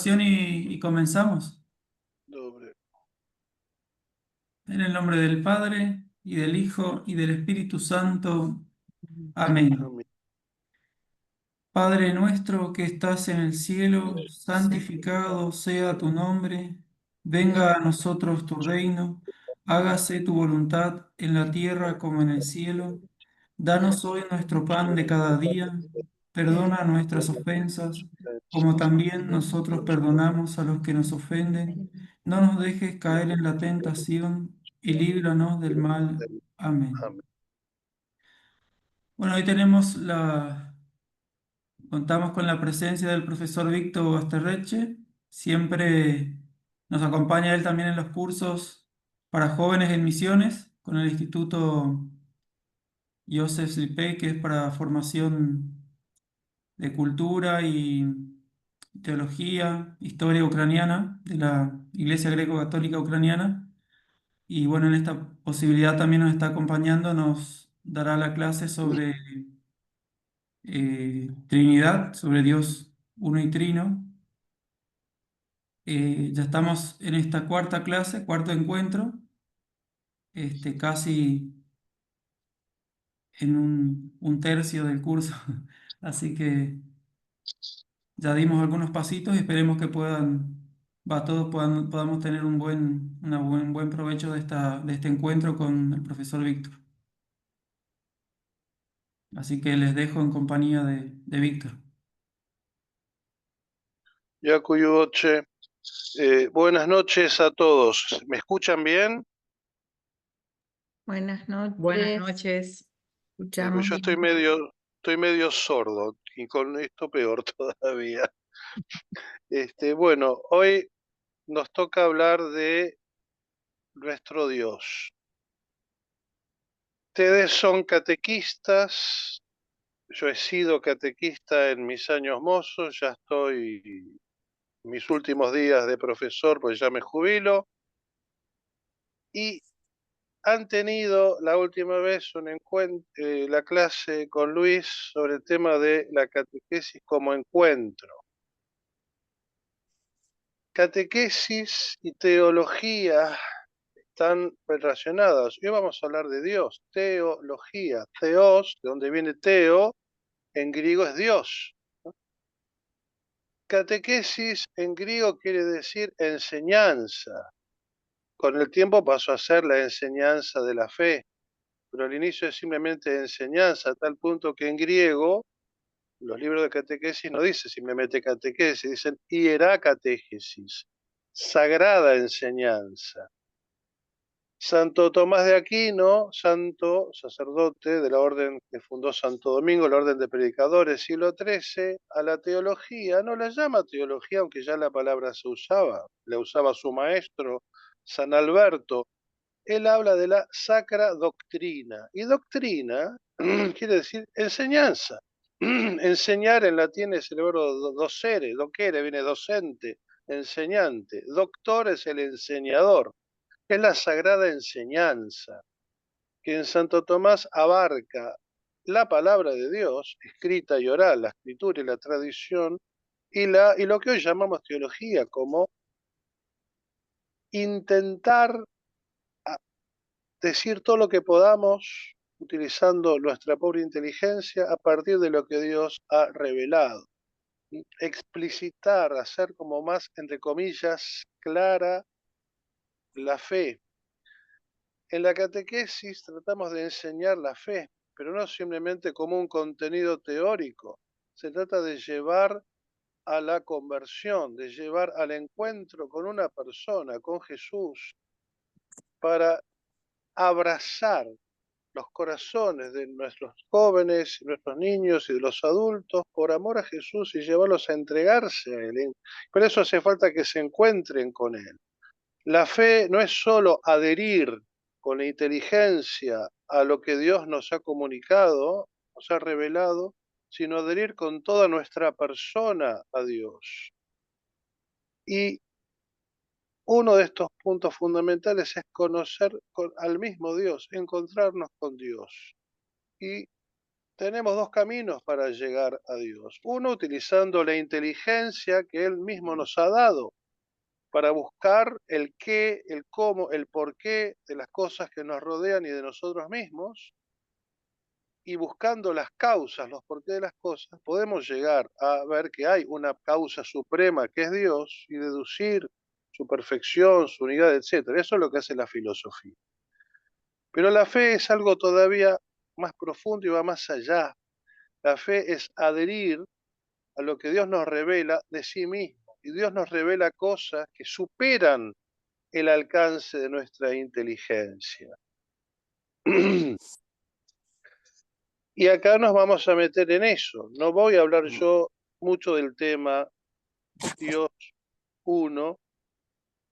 Y comenzamos. Doble. En el nombre del Padre, y del Hijo, y del Espíritu Santo. Amén. Amén. Padre nuestro que estás en el cielo, santificado sea tu nombre. Venga a nosotros tu reino. Hágase tu voluntad en la tierra como en el cielo. Danos hoy nuestro pan de cada día. Perdona nuestras ofensas, como también nosotros perdonamos a los que nos ofenden. No nos dejes caer en la tentación y líbranos del mal. Amén. Amén. Bueno, contamos con la presencia del profesor Víctor Basterreche. Siempre nos acompaña él también en los cursos para jóvenes en misiones con el Instituto Joseph Slipey, que es para formación de cultura y teología, historia ucraniana de la Iglesia Greco-Católica Ucraniana. Y bueno, en esta posibilidad también nos está acompañando, nos dará la clase sobre Trinidad, sobre Dios uno y trino. Ya estamos en esta cuarta clase, cuarto encuentro, casi en un tercio del curso. Así que ya dimos algunos pasitos y esperemos que todos podamos tener buen provecho de este encuentro con el profesor Víctor. Así que les dejo en compañía de Víctor. Yacuyoche, buenas noches a todos. ¿Me escuchan bien? Buenas noches. Buenas noches. Pues Escuchamos yo bien. estoy medio sordo y con esto peor todavía. Bueno, hoy nos toca hablar de nuestro Dios. Ustedes son catequistas, yo he sido catequista en mis años mozos, ya estoy en mis últimos días de profesor, pues ya me jubilo. Y han tenido la última vez la clase con Luis sobre el tema de la catequesis como encuentro. Catequesis y teología están relacionadas. Hoy vamos a hablar de Dios, teología, theos, de donde viene teo, en griego es Dios. Catequesis en griego quiere decir enseñanza. Con el tiempo pasó a ser la enseñanza de la fe, pero al inicio es simplemente enseñanza, a tal punto que en griego los libros de catequesis no dicen simplemente catequesis, dicen hieracatexesis, sagrada enseñanza. Santo Tomás de Aquino, santo sacerdote de la orden que fundó Santo Domingo, la orden de predicadores, siglo XIII, a la teología no la llama teología, aunque ya la palabra se usaba, la usaba su maestro, San Alberto. Él habla de la sacra doctrina, y doctrina quiere decir enseñanza. Enseñar en latín es el verbo docere, docere viene docente, enseñante. Doctor es el enseñador, es la sagrada enseñanza, que en Santo Tomás abarca la palabra de Dios, escrita y oral, la escritura y la tradición, y lo que hoy llamamos teología, como intentar decir todo lo que podamos utilizando nuestra pobre inteligencia a partir de lo que Dios ha revelado. Explicitar, hacer como más, entre comillas, clara la fe. En la catequesis tratamos de enseñar la fe, pero no simplemente como un contenido teórico. Se trata de llevar a la conversión, de llevar al encuentro con una persona, con Jesús, para abrazar los corazones de nuestros jóvenes, nuestros niños y de los adultos por amor a Jesús y llevarlos a entregarse a Él. Por eso hace falta que se encuentren con Él. La fe no es solo adherir con la inteligencia a lo que Dios nos ha comunicado, nos ha revelado, sino adherir con toda nuestra persona a Dios. Y uno de estos puntos fundamentales es conocer al mismo Dios, encontrarnos con Dios. Y tenemos dos caminos para llegar a Dios. Uno, utilizando la inteligencia que Él mismo nos ha dado para buscar el qué, el cómo, el porqué de las cosas que nos rodean y de nosotros mismos. Y buscando las causas, los porqués de las cosas, podemos llegar a ver que hay una causa suprema que es Dios y deducir su perfección, su unidad, etcétera. Eso es lo que hace la filosofía. Pero la fe es algo todavía más profundo y va más allá. La fe es adherir a lo que Dios nos revela de sí mismo. Y Dios nos revela cosas que superan el alcance de nuestra inteligencia. Y acá nos vamos a meter en eso. No voy a hablar yo mucho del tema Dios uno,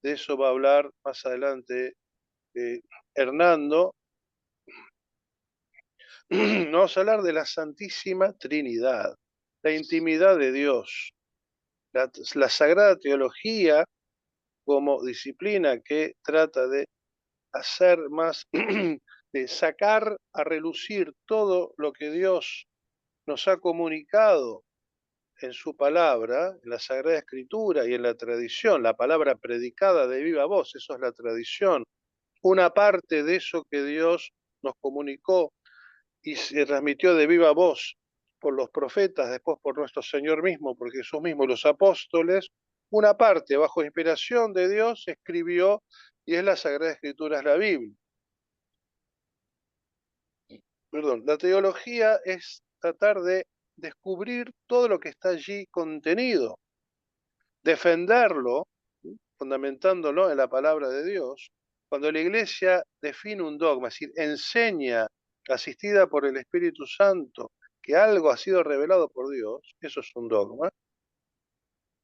de eso va a hablar más adelante Hernando. Vamos a hablar de la Santísima Trinidad, la intimidad de Dios, la Sagrada Teología como disciplina que trata de hacer más, de sacar a relucir todo lo que Dios nos ha comunicado en su palabra, en la Sagrada Escritura y en la tradición, la palabra predicada de viva voz, eso es la tradición, una parte de eso que Dios nos comunicó y se transmitió de viva voz por los profetas, después por nuestro Señor mismo, por Jesús mismo y los apóstoles, una parte bajo inspiración de Dios escribió y es la Sagrada Escritura, es la Biblia. Perdón, la teología es tratar de descubrir todo lo que está allí contenido, defenderlo, fundamentándolo en la palabra de Dios. Cuando la Iglesia define un dogma, es decir, enseña, asistida por el Espíritu Santo, que algo ha sido revelado por Dios, eso es un dogma.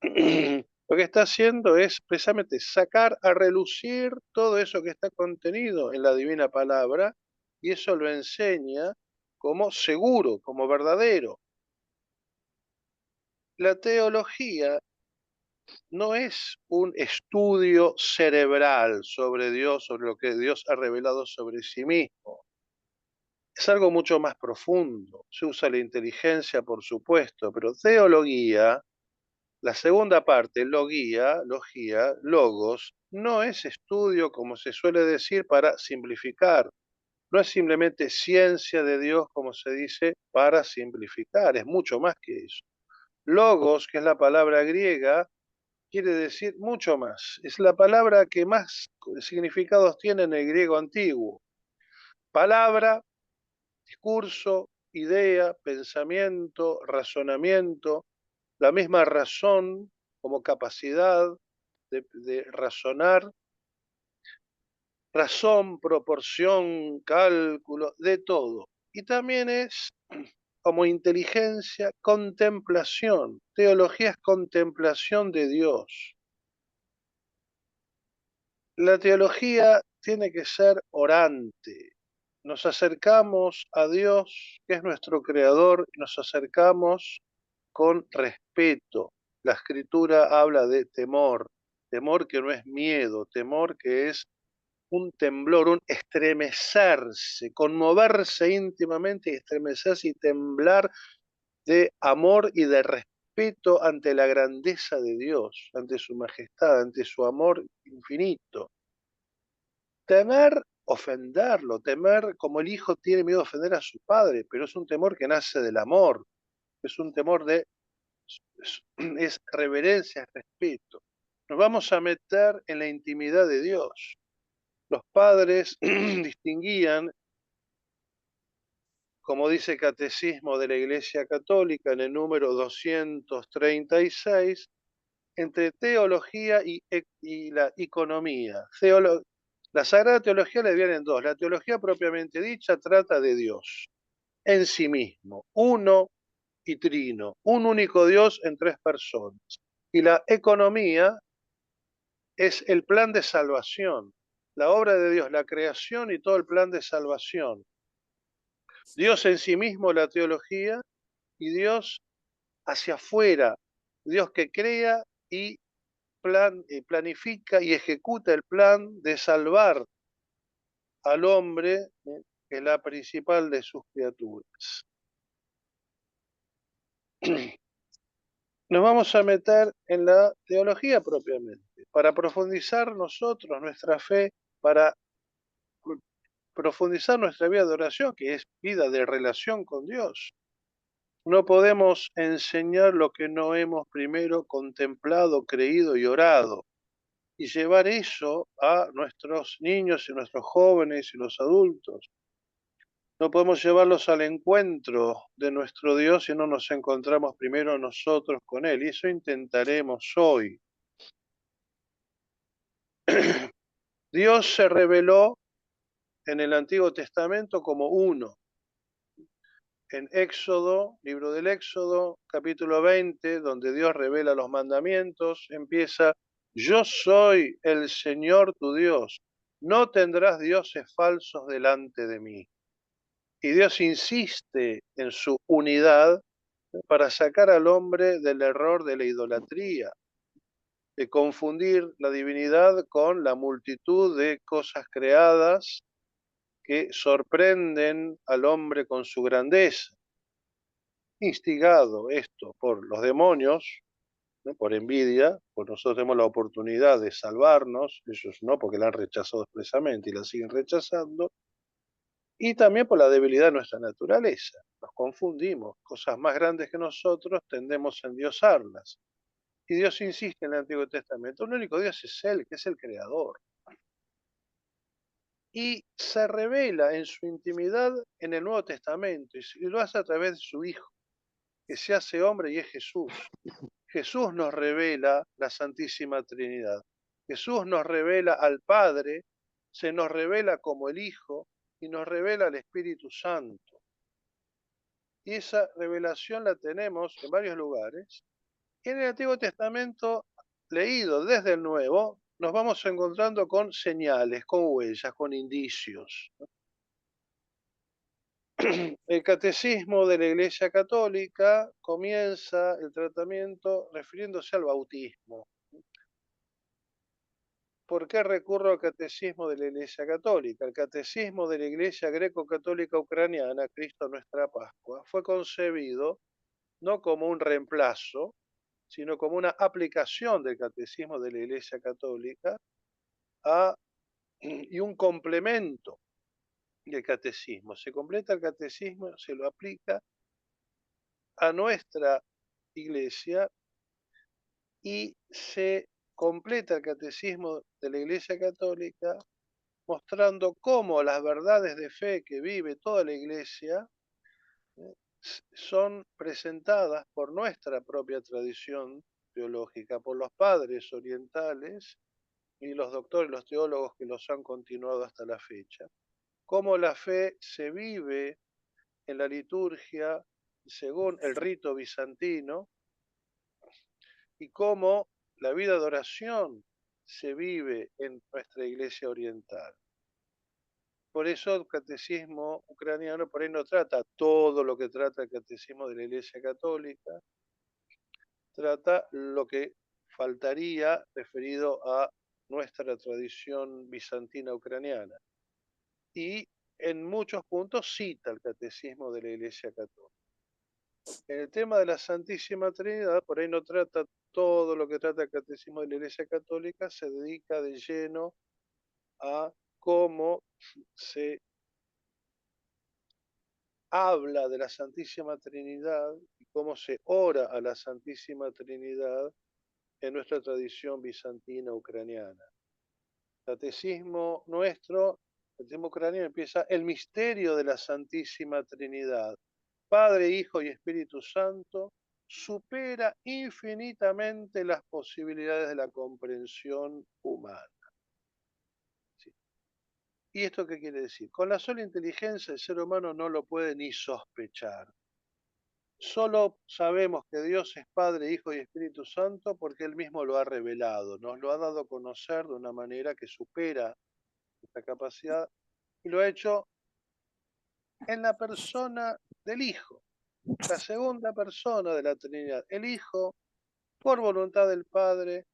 Lo que está haciendo es precisamente sacar a relucir todo eso que está contenido en la divina palabra, y eso lo enseña como seguro, como verdadero. La teología no es un estudio cerebral sobre Dios, sobre lo que Dios ha revelado sobre sí mismo. Es algo mucho más profundo. Se usa la inteligencia, por supuesto, pero teología, la segunda parte, logía, logos, no es estudio, como se suele decir, para simplificar. No es simplemente ciencia de Dios, como se dice, para simplificar. Es mucho más que eso. Logos, que es la palabra griega, quiere decir mucho más. Es la palabra que más significados tiene en el griego antiguo. Palabra, discurso, idea, pensamiento, razonamiento, la misma razón como capacidad de razonar, razón, proporción, cálculo, de todo. Y también es como inteligencia, contemplación. Teología es contemplación de Dios. La teología tiene que ser orante. Nos acercamos a Dios, que es nuestro creador, y nos acercamos con respeto. La escritura habla de temor, temor que no es miedo, temor que es un temblor, un estremecerse, conmoverse íntimamente y estremecerse y temblar de amor y de respeto ante la grandeza de Dios, ante su majestad, ante su amor infinito. Temer ofenderlo, temer como el hijo tiene miedo a ofender a su padre, pero es un temor que nace del amor, es un temor de, es reverencia, es respeto. Nos vamos a meter en la intimidad de Dios. Los padres distinguían, como dice el Catecismo de la Iglesia Católica en el número 236, entre teología y la economía. La Sagrada Teología le viene en dos. La teología propiamente dicha trata de Dios en sí mismo, uno y trino, un único Dios en tres personas. Y la economía es el plan de salvación, la obra de Dios, la creación y todo el plan de salvación. Dios en sí mismo, la teología, y Dios hacia afuera, Dios que crea y planifica y ejecuta el plan de salvar al hombre, que es la principal de sus criaturas. nos vamos a meter en la teología propiamente, para profundizar nosotros nuestra fe, para profundizar nuestra vida de oración, que es vida de relación con Dios. No podemos enseñar lo que no hemos primero contemplado, creído y orado, y llevar eso a nuestros niños y nuestros jóvenes y los adultos. No podemos llevarlos al encuentro de nuestro Dios si no nos encontramos primero nosotros con Él. Y eso intentaremos hoy. Dios se reveló en el Antiguo Testamento como uno. En Éxodo, libro del Éxodo, capítulo 20, donde Dios revela los mandamientos, empieza: yo soy el Señor tu Dios, no tendrás dioses falsos delante de mí. Y Dios insiste en su unidad para sacar al hombre del error de la idolatría, de confundir la divinidad con la multitud de cosas creadas que sorprenden al hombre con su grandeza. Instigado esto por los demonios, ¿no?, por envidia, pues nosotros tenemos la oportunidad de salvarnos, ellos no, porque la han rechazado expresamente y la siguen rechazando, y también por la debilidad de nuestra naturaleza. Nos confundimos, cosas más grandes que nosotros tendemos a endiosarlas. Y Dios insiste en el Antiguo Testamento, el único Dios es Él, que es el Creador. Y se revela en su intimidad en el Nuevo Testamento, y lo hace a través de su Hijo, que se hace hombre y es Jesús. Jesús nos revela la Santísima Trinidad. Jesús nos revela al Padre, se nos revela como el Hijo y nos revela al Espíritu Santo. Y esa revelación la tenemos en varios lugares. Y en el Antiguo Testamento, leído desde el Nuevo, nos vamos encontrando con señales, con huellas, con indicios. El catecismo de la Iglesia Católica comienza el tratamiento refiriéndose al bautismo. ¿Por qué recurro al catecismo de la Iglesia Católica? El catecismo de la Iglesia Greco-Católica Ucraniana, Cristo Nuestra Pascua, fue concebido no como un reemplazo, sino como una aplicación del catecismo de la Iglesia Católica y un complemento del catecismo. Se completa el catecismo, se lo aplica a nuestra Iglesia y se completa el catecismo de la Iglesia Católica mostrando cómo las verdades de fe que vive toda la Iglesia eh, son presentadas por nuestra propia tradición teológica, por los padres orientales y los doctores, los teólogos que los han continuado hasta la fecha. Cómo la fe se vive en la liturgia según el rito bizantino y cómo la vida de oración se vive en nuestra iglesia oriental. Por eso el catecismo ucraniano por ahí no trata todo lo que trata el catecismo de la Iglesia Católica, trata lo que faltaría referido a nuestra tradición bizantina ucraniana. Y en muchos puntos cita el catecismo de la Iglesia Católica. En el tema de la Santísima Trinidad, por ahí no trata todo lo que trata el catecismo de la Iglesia Católica, se dedica de lleno a cómo se habla de la Santísima Trinidad y cómo se ora a la Santísima Trinidad en nuestra tradición bizantina ucraniana. Catecismo nuestro, el catecismo ucraniano empieza el misterio de la Santísima Trinidad. Padre, Hijo y Espíritu Santo supera infinitamente las posibilidades de la comprensión humana. ¿Sí? ¿Y esto qué quiere decir? Con la sola inteligencia el ser humano no lo puede ni sospechar. Solo sabemos que Dios es Padre, Hijo y Espíritu Santo porque Él mismo lo ha revelado, nos lo ha dado a conocer de una manera que supera nuestra capacidad y lo ha hecho en la persona del Hijo, la segunda persona de la Trinidad. El Hijo, por voluntad del Padre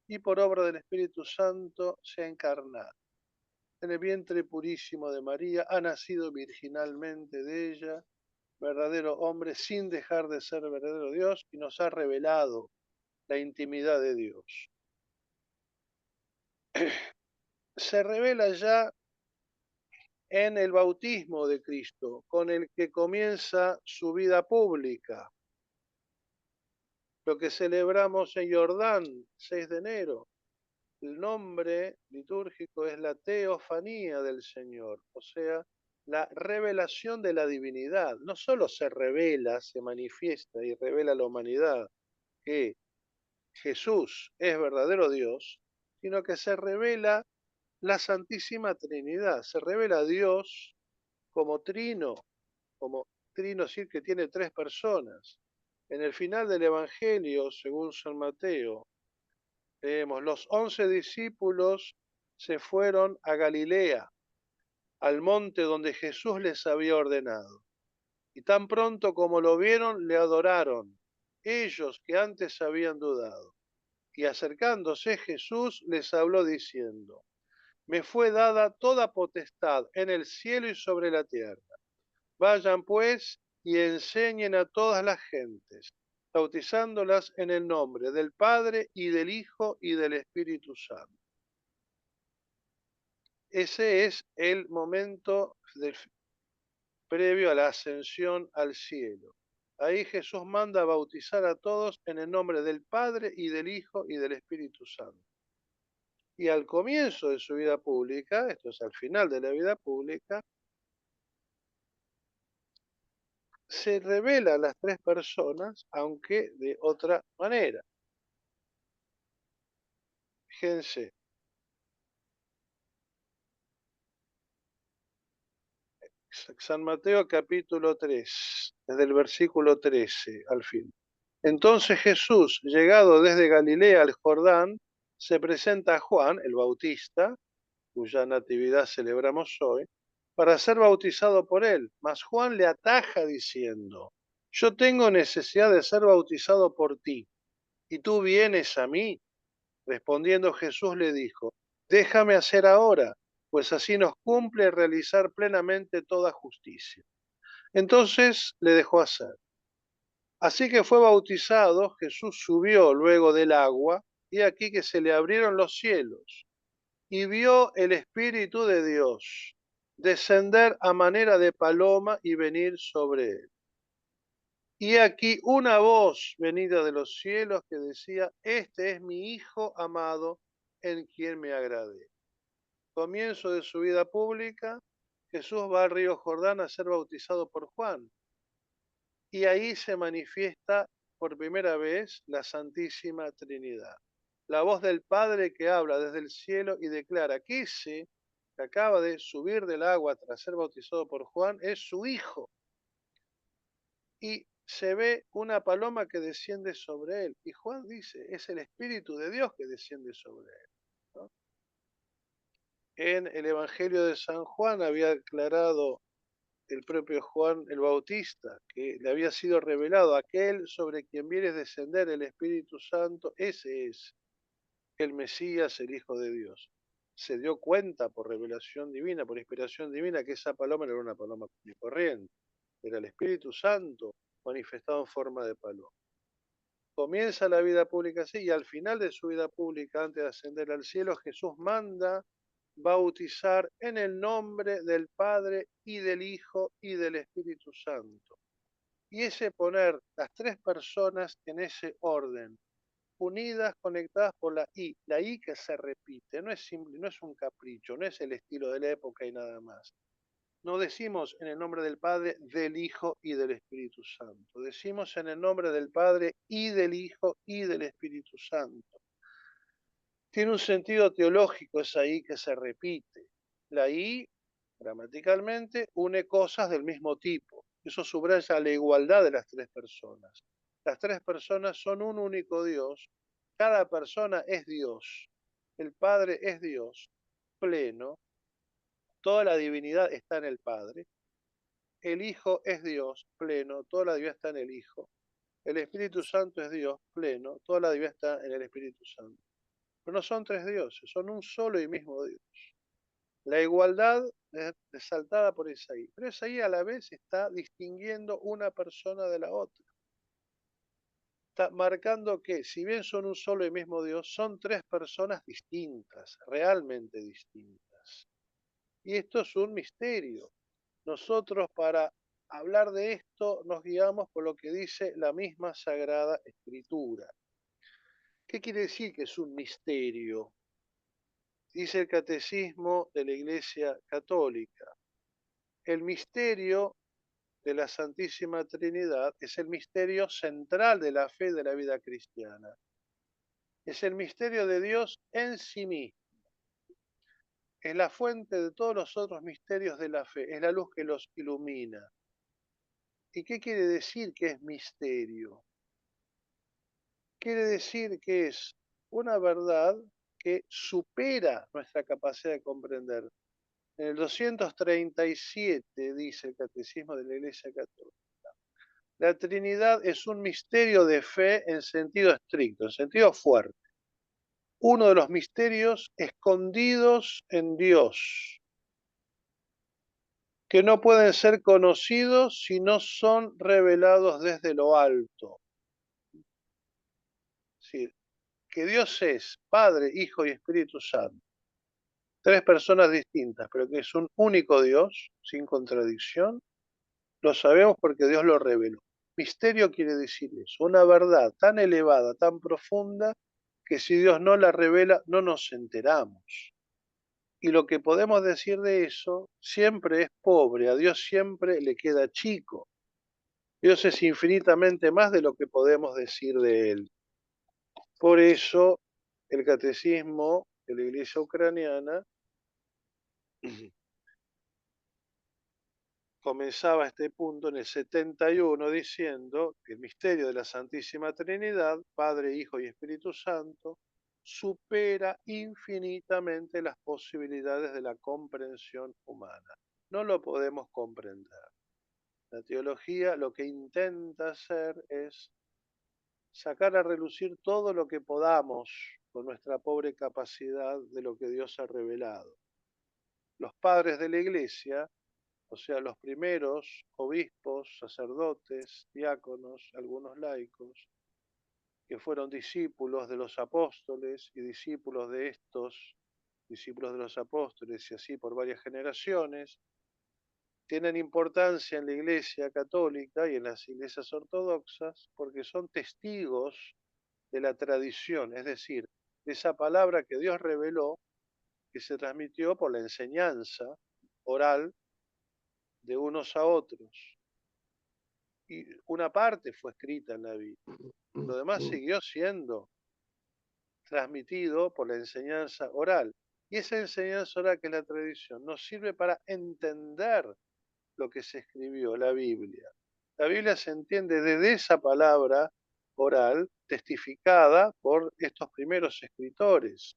y por obra del Espíritu Santo, se ha encarnado. En el vientre purísimo de María, ha nacido virginalmente de ella, verdadero hombre sin dejar de ser verdadero Dios y nos ha revelado la intimidad de Dios. Se revela ya en el bautismo de Cristo, con el que comienza su vida pública, lo que celebramos en Jordán, 6 de enero. El nombre litúrgico es la teofanía del Señor, o sea, la revelación de la divinidad. No solo se revela, se manifiesta y revela a la humanidad que Jesús es verdadero Dios, sino que se revela la Santísima Trinidad, se revela a Dios como como trino, es decir, que tiene tres personas. En el final del Evangelio, según San Mateo, leemos, los 11 discípulos se fueron a Galilea, al monte donde Jesús les había ordenado. Y tan pronto como lo vieron, le adoraron, ellos que antes habían dudado. Y acercándose Jesús les habló diciendo, me fue dada toda potestad en el cielo y sobre la tierra. Vayan pues y enseñen a todas las gentes, bautizándolas en el nombre del Padre y del Hijo y del Espíritu Santo. Ese es el momento previo a la ascensión al cielo. Ahí Jesús manda a bautizar a todos en el nombre del Padre y del Hijo y del Espíritu Santo. Y al comienzo de su vida pública, esto es al final de la vida pública, se revelan las tres personas, aunque de otra manera. Fíjense, San Mateo capítulo 3, desde el versículo 13 al fin. Entonces Jesús, llegado desde Galilea al Jordán, se presenta a Juan, el Bautista, cuya natividad celebramos hoy, para ser bautizado por él. Mas Juan le ataja diciendo, yo tengo necesidad de ser bautizado por ti, y tú vienes a mí. Respondiendo Jesús le dijo, déjame hacer ahora, pues así nos cumple realizar plenamente toda justicia. Entonces le dejó hacer. Así que fue bautizado, Jesús subió luego del agua, y aquí que se le abrieron los cielos, y vio el Espíritu de Dios descender a manera de paloma y venir sobre él. Y aquí una voz venida de los cielos que decía, este es mi Hijo amado, en quien me agradé. Comienzo de su vida pública, Jesús va al río Jordán a ser bautizado por Juan. Y ahí se manifiesta por primera vez la Santísima Trinidad. La voz del Padre que habla desde el cielo y declara que ese que acaba de subir del agua tras ser bautizado por Juan es su Hijo. Y se ve una paloma que desciende sobre él. Y Juan dice, es el Espíritu de Dios que desciende sobre él, ¿no? En el Evangelio de San Juan había declarado el propio Juan el Bautista, que le había sido revelado aquel sobre quien viene a descender el Espíritu Santo, ese es el Mesías, el Hijo de Dios. Se dio cuenta por revelación divina, por inspiración divina, que esa paloma no era una paloma corriente, era el Espíritu Santo manifestado en forma de paloma. Comienza la vida pública así y al final de su vida pública, antes de ascender al cielo, Jesús manda bautizar en el nombre del Padre y del Hijo y del Espíritu Santo. Y ese poner las tres personas en ese orden, unidas, conectadas por la I que se repite, no es simple, no es un capricho, no es el estilo de la época y nada más. No decimos en el nombre del Padre, del Hijo y del Espíritu Santo. Decimos en el nombre del Padre y del Hijo y del Espíritu Santo. Tiene un sentido teológico esa I que se repite. La I, gramaticalmente, une cosas del mismo tipo. Eso subraya la igualdad de las tres personas. Las tres personas son un único Dios. Cada persona es Dios. El Padre es Dios pleno. Toda la divinidad está en el Padre. El Hijo es Dios pleno. Toda la divinidad está en el Hijo. El Espíritu Santo es Dios pleno. Toda la divinidad está en el Espíritu Santo. Pero no son tres dioses, son un solo y mismo Dios. La igualdad resaltada por Isaí. Pero Isaí a la vez está distinguiendo una persona de la otra. Está marcando que, si bien son un solo y mismo Dios, son tres personas distintas, realmente distintas. Y esto es un misterio. Nosotros para hablar de esto nos guiamos por lo que dice la misma Sagrada Escritura. ¿Qué quiere decir que es un misterio? Dice el Catecismo de la Iglesia Católica. El misterio de la Santísima Trinidad es el misterio central de la fe y de la vida cristiana. Es el misterio de Dios en sí mismo. Es la fuente de todos los otros misterios de la fe. Es la luz que los ilumina. ¿Y qué quiere decir que es misterio? Quiere decir que es una verdad que supera nuestra capacidad de comprender. En el 237 dice el Catecismo de la Iglesia Católica. La Trinidad es un misterio de fe en sentido estricto, en sentido fuerte. Uno de los misterios escondidos en Dios, que no pueden ser conocidos si no son revelados desde lo alto. Es decir, que Dios es Padre, Hijo y Espíritu Santo. Tres personas distintas, pero que es un único Dios, sin contradicción, lo sabemos porque Dios lo reveló. Misterio quiere decir eso, una verdad tan elevada, tan profunda, que si Dios no la revela, no nos enteramos. Y lo que podemos decir de eso siempre es pobre, a Dios siempre le queda chico. Dios es infinitamente más de lo que podemos decir de Él. Por eso el catecismo de la Iglesia ucraniana comenzaba este punto en el 71 diciendo que el misterio de la Santísima Trinidad, Padre, Hijo y Espíritu Santo, supera infinitamente las posibilidades de la comprensión humana. No lo podemos comprender. La teología lo que intenta hacer es sacar a relucir todo lo que podamos con nuestra pobre capacidad de lo que Dios ha revelado. Los padres de la Iglesia, o sea, los primeros obispos, sacerdotes, diáconos, algunos laicos, que fueron discípulos de los apóstoles y discípulos de estos, discípulos de los apóstoles y así por varias generaciones, tienen importancia en la Iglesia católica y en las iglesias ortodoxas porque son testigos de la tradición, es decir, de esa palabra que Dios reveló, que se transmitió por la enseñanza oral de unos a otros. Y una parte fue escrita en la Biblia. Lo demás siguió siendo transmitido por la enseñanza oral. Y esa enseñanza oral, que es la tradición, nos sirve para entender lo que se escribió, la Biblia. La Biblia se entiende desde esa palabra oral testificada por estos primeros escritores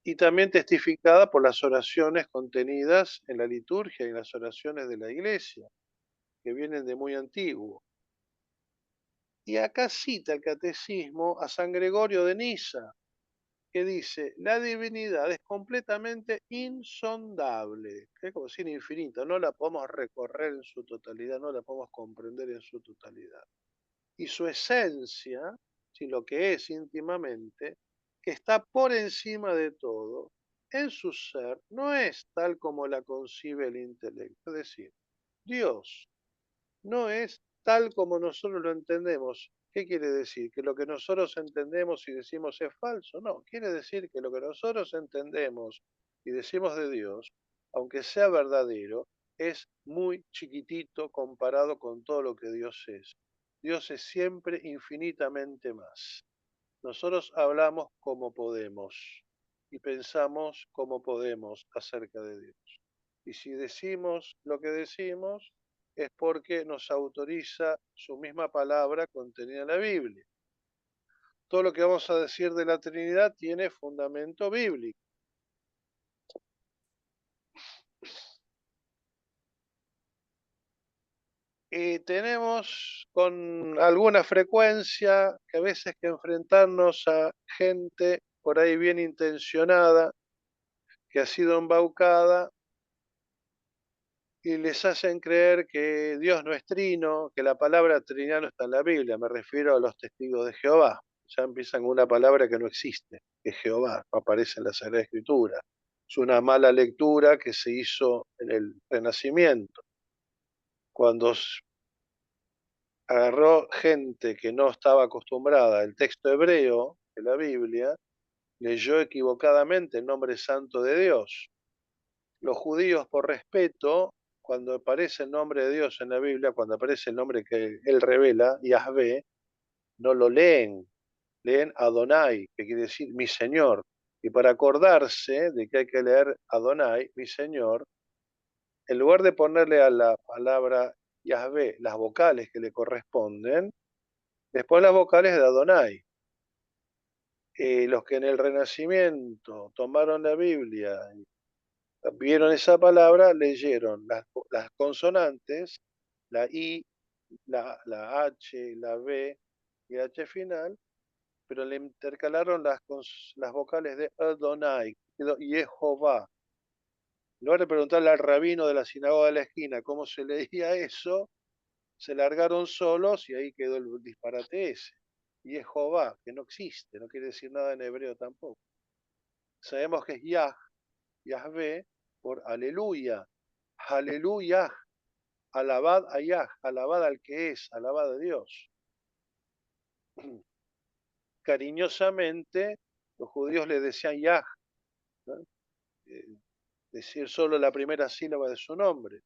y también testificada por las oraciones contenidas en la liturgia y en las oraciones de la iglesia, que vienen de muy antiguo. Y acá cita el catecismo a San Gregorio de Niza, que dice, la divinidad es completamente insondable, que es como decir infinita, no la podemos recorrer en su totalidad, no la podemos comprender en su totalidad. Y su esencia, si lo que es íntimamente, que está por encima de todo, en su ser, no es tal como la concibe el intelecto. Es decir, Dios no es tal como nosotros lo entendemos. ¿Qué quiere decir? ¿Que lo que nosotros entendemos y decimos es falso? No, quiere decir que lo que nosotros entendemos y decimos de Dios, aunque sea verdadero, es muy chiquitito comparado con todo lo que Dios es. Dios es siempre infinitamente más. Nosotros hablamos como podemos y pensamos como podemos acerca de Dios. Y si decimos lo que decimos, es porque nos autoriza su misma palabra contenida en la Biblia. Todo lo que vamos a decir de la Trinidad tiene fundamento bíblico. Y tenemos con alguna frecuencia que a veces que enfrentarnos a gente por ahí bien intencionada, que ha sido embaucada y les hacen creer que Dios no es trino, que la palabra Trinidad no está en la Biblia. Me refiero a los testigos de Jehová. Ya empiezan con una palabra que no existe, que es Jehová, no aparece en la Sagrada Escritura. Es una mala lectura que se hizo en el Renacimiento, cuando agarró gente que no estaba acostumbrada al texto hebreo de la Biblia, leyó equivocadamente el nombre santo de Dios. Los judíos, por respeto, cuando aparece el nombre de Dios en la Biblia, cuando aparece el nombre que él revela, Yahvé, no lo leen, leen Adonai, que quiere decir mi Señor. Y para acordarse de que hay que leer Adonai, mi Señor, en lugar de ponerle a la palabra Yahvé las vocales que le corresponden, después las vocales de Adonai. Los que en el Renacimiento tomaron la Biblia y vieron esa palabra, leyeron las consonantes, la I, la H, la B y H final, pero le intercalaron las vocales de Adonai, quedó Jehová. En lugar de preguntarle al rabino de la sinagoga de la esquina cómo se leía eso, se largaron solos y ahí quedó el disparate ese. Jehová, que no existe, no quiere decir nada en hebreo tampoco. Sabemos que es Yahvé, por aleluya, aleluya, alabad a Yah, alabad al que es, alabad a Dios. Cariñosamente, los judíos le decían Yah, ¿no? Eh, decir solo la primera sílaba de su nombre,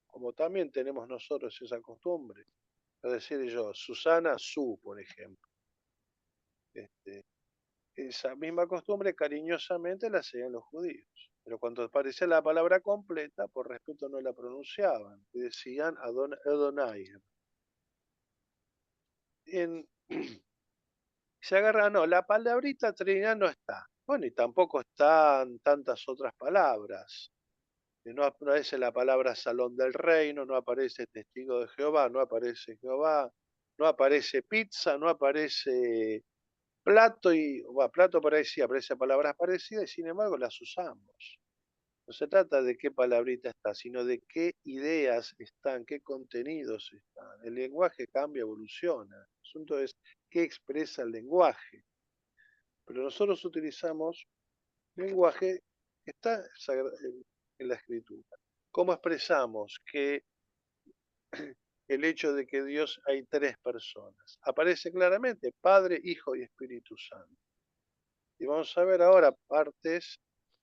como también tenemos nosotros esa costumbre. Es decir, yo, Susana, Su, por ejemplo. Este, esa misma costumbre cariñosamente la hacían los judíos. Pero cuando aparecía la palabra completa, por respeto no la pronunciaban, y decían Adonai. En, se agarra, no, la palabrita Trinidad no está. Bueno, y tampoco están tantas otras palabras. No aparece la palabra Salón del Reino, no aparece Testigo de Jehová, no aparece Jehová, no aparece pizza, no aparece plato, y bueno, plato por ahí sí aparece palabras parecidas y sin embargo las usamos. No se trata de qué palabrita está, sino de qué ideas están, qué contenidos están. El lenguaje cambia, evoluciona. El asunto es qué expresa el lenguaje. Pero nosotros utilizamos lenguaje que está en la escritura. ¿Cómo expresamos que el hecho de que Dios hay tres personas? Aparece claramente Padre, Hijo y Espíritu Santo. Y vamos a ver ahora partes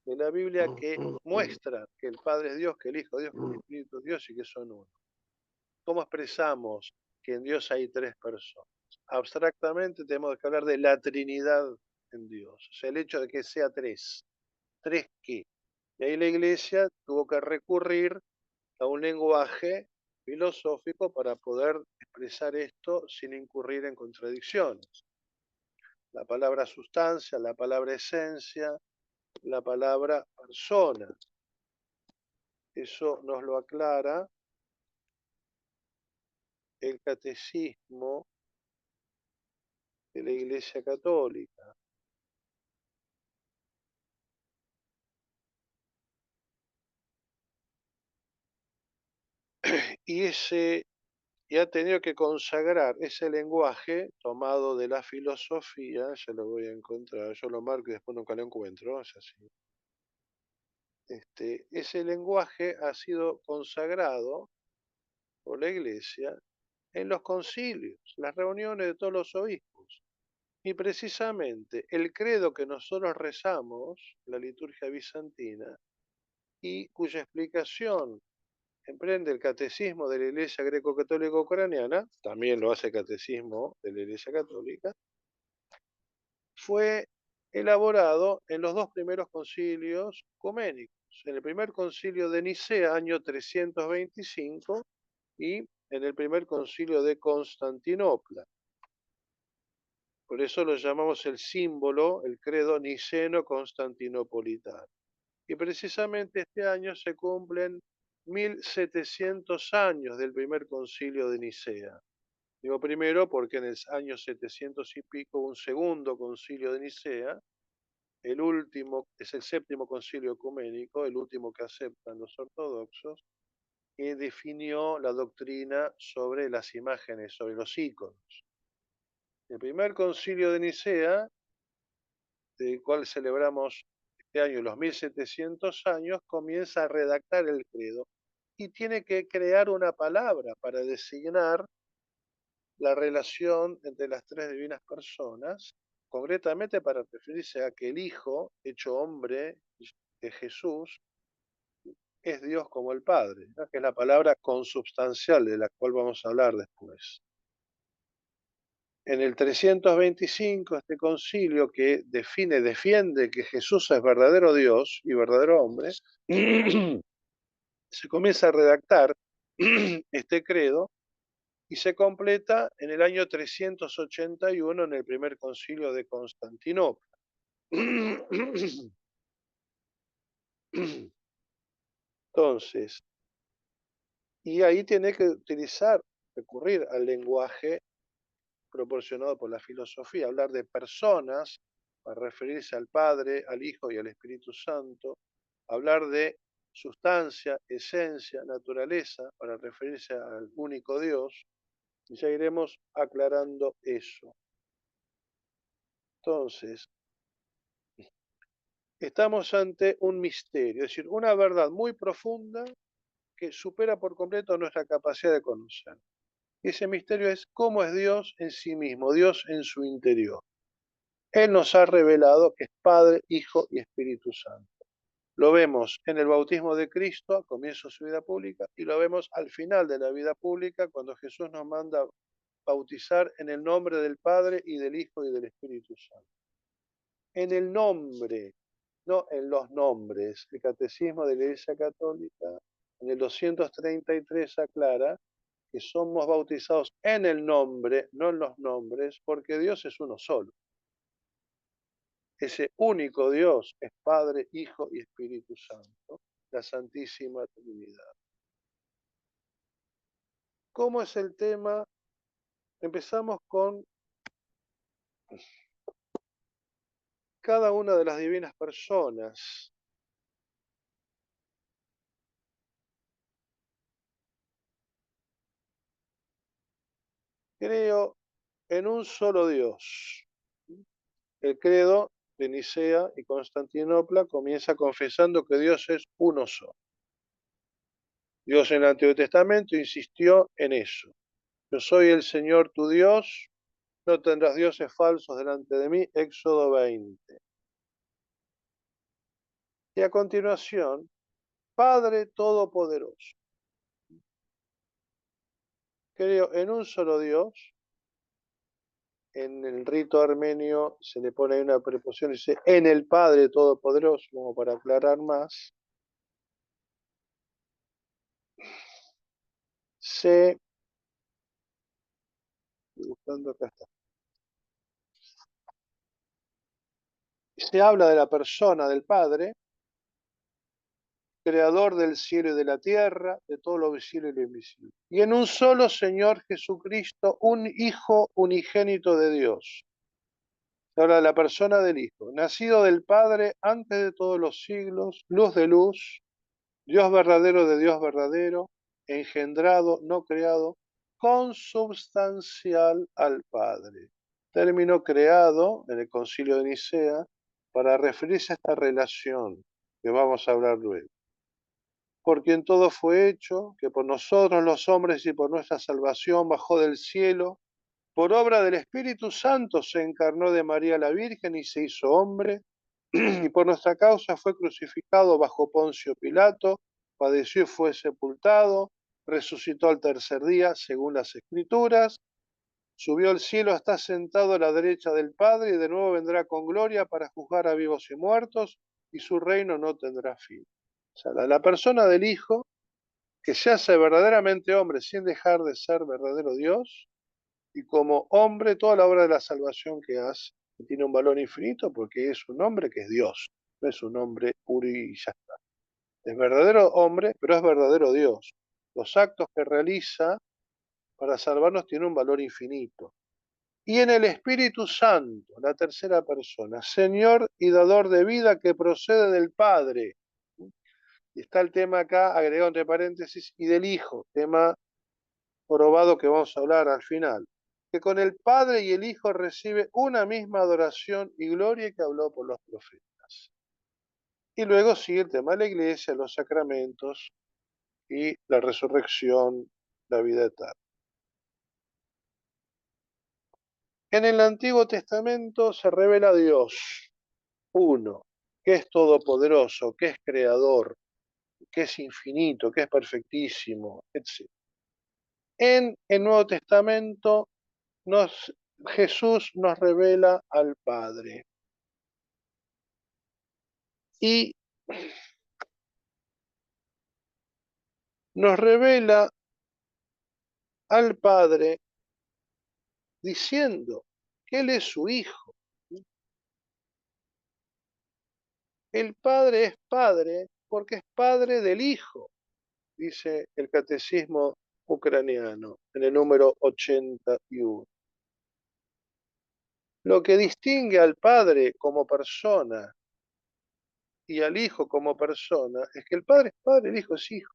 de la Biblia que muestran que el Padre es Dios, que el Hijo es Dios, que el Espíritu es Dios y que son uno. ¿Cómo expresamos que en Dios hay tres personas? Abstractamente tenemos que hablar de la Trinidad en Dios, o sea, el hecho de que sea tres. ¿Tres qué? Y ahí la Iglesia tuvo que recurrir a un lenguaje filosófico para poder expresar esto sin incurrir en contradicciones. La palabra sustancia, la palabra esencia, la palabra persona. Eso nos lo aclara el catecismo de la Iglesia Católica. Y ha tenido que consagrar ese lenguaje tomado de la filosofía, ya lo voy a encontrar, yo lo marco y después nunca lo encuentro, es así. Ese lenguaje ha sido consagrado por la Iglesia en los concilios, las reuniones de todos los obispos. Y precisamente el credo que nosotros rezamos, la liturgia bizantina, y cuya explicación emprende el catecismo de la Iglesia greco-católica ucraniana, también lo hace el catecismo de la Iglesia católica, fue elaborado en los dos primeros concilios ecuménicos. En el primer concilio de Nicea, año 325, y en el primer concilio de Constantinopla. Por eso lo llamamos el símbolo, el credo niceno-constantinopolitano. Y precisamente este año se cumplen 1700 años del primer concilio de Nicea. Digo primero porque en el año 700 y pico un segundo concilio de Nicea, el último, es el séptimo concilio ecuménico, el último que aceptan los ortodoxos, que definió la doctrina sobre las imágenes, sobre los íconos. El primer concilio de Nicea, del cual celebramos este año los 1700 años, comienza a redactar el credo y tiene que crear una palabra para designar la relación entre las tres divinas personas, concretamente para referirse a que el Hijo, hecho hombre, de Jesús, es Dios como el Padre, ¿no? Que es la palabra consubstancial de la cual vamos a hablar después. En el 325, este concilio que defiende que Jesús es verdadero Dios y verdadero hombre, se comienza a redactar este credo y se completa en el año 381 en el primer concilio de Constantinopla. Entonces, y ahí tiene que recurrir al lenguaje proporcionado por la filosofía, hablar de personas para referirse al Padre, al Hijo y al Espíritu Santo, hablar de sustancia, esencia, naturaleza para referirse al único Dios, y ya iremos aclarando eso. Entonces, estamos ante un misterio, es decir, una verdad muy profunda que supera por completo nuestra capacidad de conocer. Y ese misterio es cómo es Dios en sí mismo, Dios en su interior. Él nos ha revelado que es Padre, Hijo y Espíritu Santo. Lo vemos en el bautismo de Cristo, a comienzo de su vida pública, y lo vemos al final de la vida pública, cuando Jesús nos manda bautizar en el nombre del Padre y del Hijo y del Espíritu Santo. En el nombre, no en los nombres. El Catecismo de la Iglesia Católica, en el 233, aclara que somos bautizados en el nombre, no en los nombres, porque Dios es uno solo. Ese único Dios es Padre, Hijo y Espíritu Santo, la Santísima Trinidad. ¿Cómo es el tema? Empezamos con cada una de las divinas personas. Creo en un solo Dios. El credo de Nicea y Constantinopla comienza confesando que Dios es uno solo. Dios en el Antiguo Testamento insistió en eso. Yo soy el Señor tu Dios, no tendrás dioses falsos delante de mí. Éxodo 20. Y a continuación, Padre Todopoderoso. Creo en un solo Dios. En el rito armenio se le pone ahí una preposición y dice en el Padre Todopoderoso, como para aclarar más. Se, buscando acá está. Se habla de la persona del Padre, creador del cielo y de la tierra, de todo lo visible y lo invisible. Y en un solo Señor Jesucristo, un Hijo unigénito de Dios. Se habla de la persona del Hijo, nacido del Padre antes de todos los siglos, luz de luz, Dios verdadero de Dios verdadero, engendrado, no creado, consubstancial al Padre. Término creado en el Concilio de Nicea para referirse a esta relación que vamos a hablar luego. Por quien todo fue hecho, que por nosotros los hombres y por nuestra salvación bajó del cielo, por obra del Espíritu Santo se encarnó de María la Virgen y se hizo hombre, y por nuestra causa fue crucificado bajo Poncio Pilato, padeció y fue sepultado, resucitó al tercer día, según las Escrituras, subió al cielo, está sentado a la derecha del Padre, y de nuevo vendrá con gloria para juzgar a vivos y muertos, y su reino no tendrá fin. O sea, la persona del Hijo, que se hace verdaderamente hombre sin dejar de ser verdadero Dios, y como hombre toda la obra de la salvación que hace, que tiene un valor infinito porque es un hombre que es Dios, no es un hombre puro y ya está. Es verdadero hombre, pero es verdadero Dios. Los actos que realiza para salvarnos tienen un valor infinito. Y en el Espíritu Santo, la tercera persona, Señor y dador de vida que procede del Padre. Y está el tema acá, agregado entre paréntesis, y del Hijo, tema probado que vamos a hablar al final, que con el Padre y el Hijo recibe una misma adoración y gloria que habló por los profetas. Y luego sigue el tema de la iglesia, los sacramentos y la resurrección, la vida eterna. En el Antiguo Testamento se revela Dios, uno, que es todopoderoso, que es creador, que es infinito, que es perfectísimo, etc. En el Nuevo Testamento Jesús nos revela al Padre. Y nos revela al Padre diciendo que Él es su Hijo. El Padre es Padre porque es Padre del Hijo, dice el Catecismo ucraniano en el número 81. Lo que distingue al Padre como persona y al Hijo como persona es que el Padre es Padre, el Hijo es Hijo.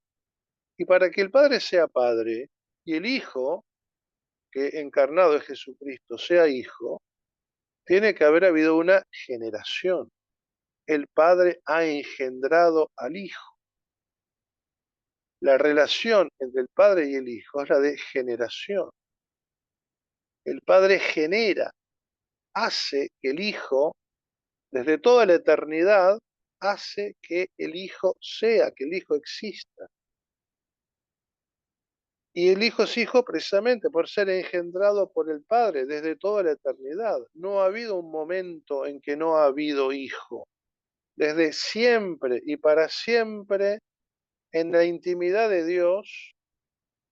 Y para que el Padre sea Padre y el Hijo, que encarnado es Jesucristo, sea Hijo, tiene que haber habido una generación. El Padre ha engendrado al Hijo. La relación entre el Padre y el Hijo es la de generación. El Padre genera, hace que el Hijo, desde toda la eternidad, hace que el Hijo sea, que el Hijo exista. Y el Hijo es Hijo precisamente por ser engendrado por el Padre desde toda la eternidad. No ha habido un momento en que no ha habido Hijo. Desde siempre y para siempre, en la intimidad de Dios,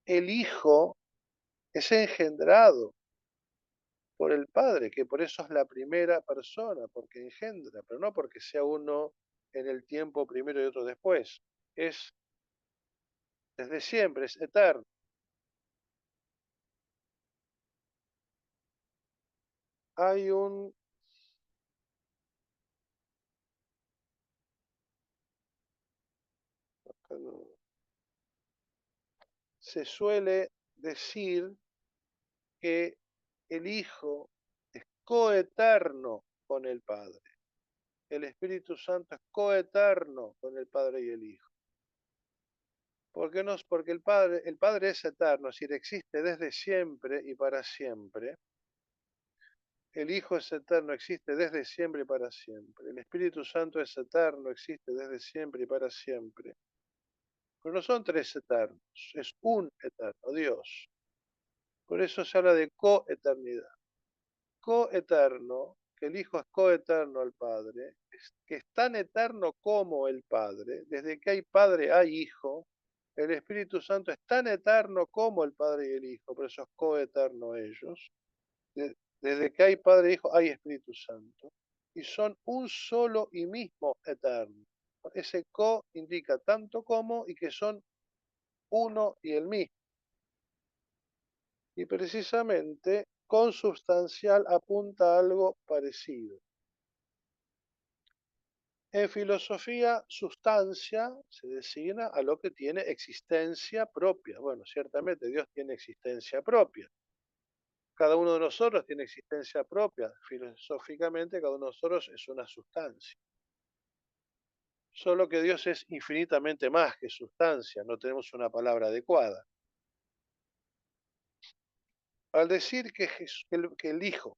el Hijo es engendrado por el Padre, que por eso es la primera persona, porque engendra, pero no porque sea uno en el tiempo primero y otro después. Es desde siempre, es eterno. Hay un se suele decir que el Hijo es coeterno con el Padre. El Espíritu Santo es coeterno con el Padre y el Hijo. ¿Por qué no? Porque el Padre es eterno, es decir, existe desde siempre y para siempre. El Hijo es eterno, existe desde siempre y para siempre. El Espíritu Santo es eterno, existe desde siempre y para siempre. Pero no son tres eternos, es un eterno, Dios. Por eso se habla de coeternidad. Coeterno, que el Hijo es coeterno al Padre, que es tan eterno como el Padre. Desde que hay Padre hay Hijo. El Espíritu Santo es tan eterno como el Padre y el Hijo, por eso es coeterno ellos. Desde que hay Padre e Hijo hay Espíritu Santo. Y son un solo y mismo eterno. Ese co indica tanto como y que son uno y el mismo. Y precisamente consubstancial apunta a algo parecido. En filosofía, sustancia se designa a lo que tiene existencia propia. Bueno, ciertamente Dios tiene existencia propia. Cada uno de nosotros tiene existencia propia. Filosóficamente, cada uno de nosotros es una sustancia. Solo que Dios es infinitamente más que sustancia. No tenemos una palabra adecuada. Al decir que el Hijo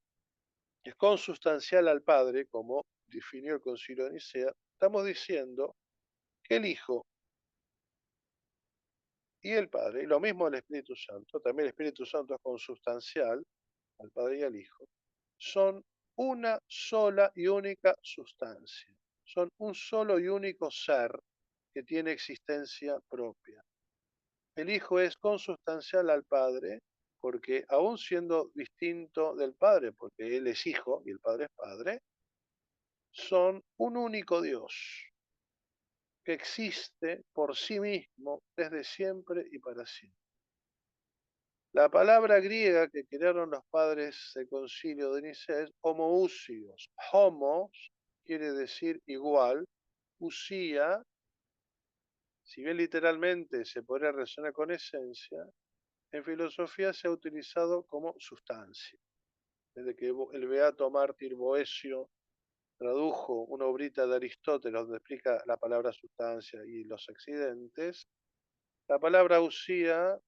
es consustancial al Padre, como definió el Concilio de Nicea, estamos diciendo que el Hijo y el Padre, y lo mismo el Espíritu Santo, también el Espíritu Santo es consustancial al Padre y al Hijo, son una sola y única sustancia, son un solo y único ser que tiene existencia propia. El Hijo es consustancial al Padre porque aun siendo distinto del Padre, porque Él es Hijo y el Padre es Padre, son un único Dios que existe por sí mismo desde siempre y para siempre. La palabra griega que crearon los padres del Concilio de Nicea es homoousios. Homos quiere decir igual, usía Si bien literalmente se podría relacionar con esencia, en filosofía se ha utilizado como sustancia. Desde que el beato mártir Boecio tradujo una obrita de Aristóteles donde explica la palabra sustancia y los accidentes, la palabra usía,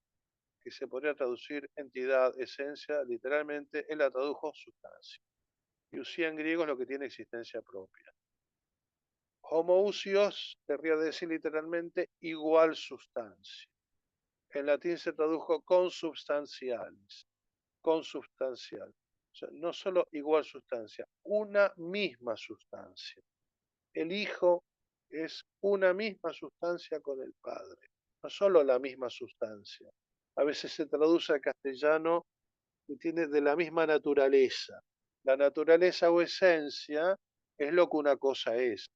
que se podría traducir entidad, esencia, literalmente él la tradujo sustancia. Y usía en griego es lo que tiene existencia propia. Homoousios querría decir literalmente igual sustancia. En latín se tradujo consubstancialis, consubstancial. O sea, no solo igual sustancia, una misma sustancia. El Hijo es una misma sustancia con el Padre, no solo la misma sustancia. A veces se traduce al castellano y tiene de la misma naturaleza. La naturaleza o esencia es lo que una cosa es.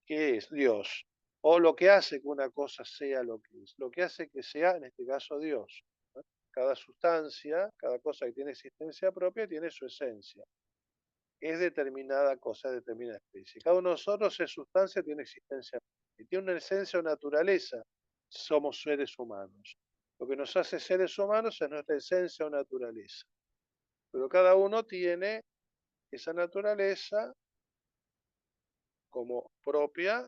¿Qué es? Dios. O lo que hace que una cosa sea lo que es. Lo que hace que sea, en este caso, Dios. Cada sustancia, cada cosa que tiene existencia propia, tiene su esencia. Es determinada cosa, determinada especie. Cada uno de nosotros es sustancia, tiene existencia propia. Y tiene una esencia o naturaleza. Somos seres humanos. Lo que nos hace seres humanos es nuestra esencia o naturaleza. Pero cada uno tiene esa naturaleza como propia,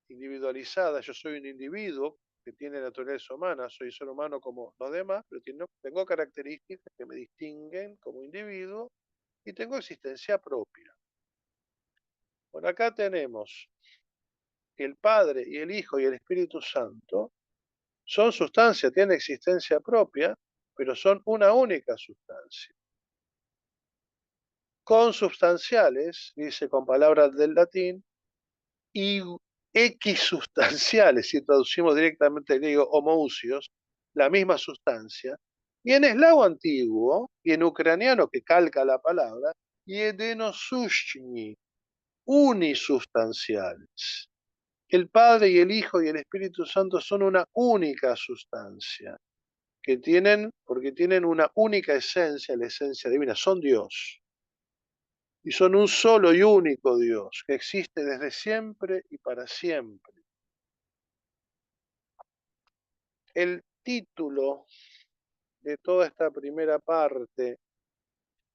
individualizada. Yo soy un individuo que tiene naturaleza humana, soy ser humano como los demás, pero tengo características que me distinguen como individuo y tengo existencia propia. Por acá tenemos que el Padre y el Hijo y el Espíritu Santo son sustancia, tienen existencia propia, pero son una única sustancia. Consubstanciales, dice con palabras del latín, y equisustanciales, si traducimos directamente el griego homoousios, la misma sustancia, y en eslavo antiguo, y en ucraniano que calca la palabra, yedenosushni, unisustanciales. El Padre y el Hijo y el Espíritu Santo son una única sustancia, porque tienen una única esencia, la esencia divina, son Dios. Y son un solo y único Dios, que existe desde siempre y para siempre. El título de toda esta primera parte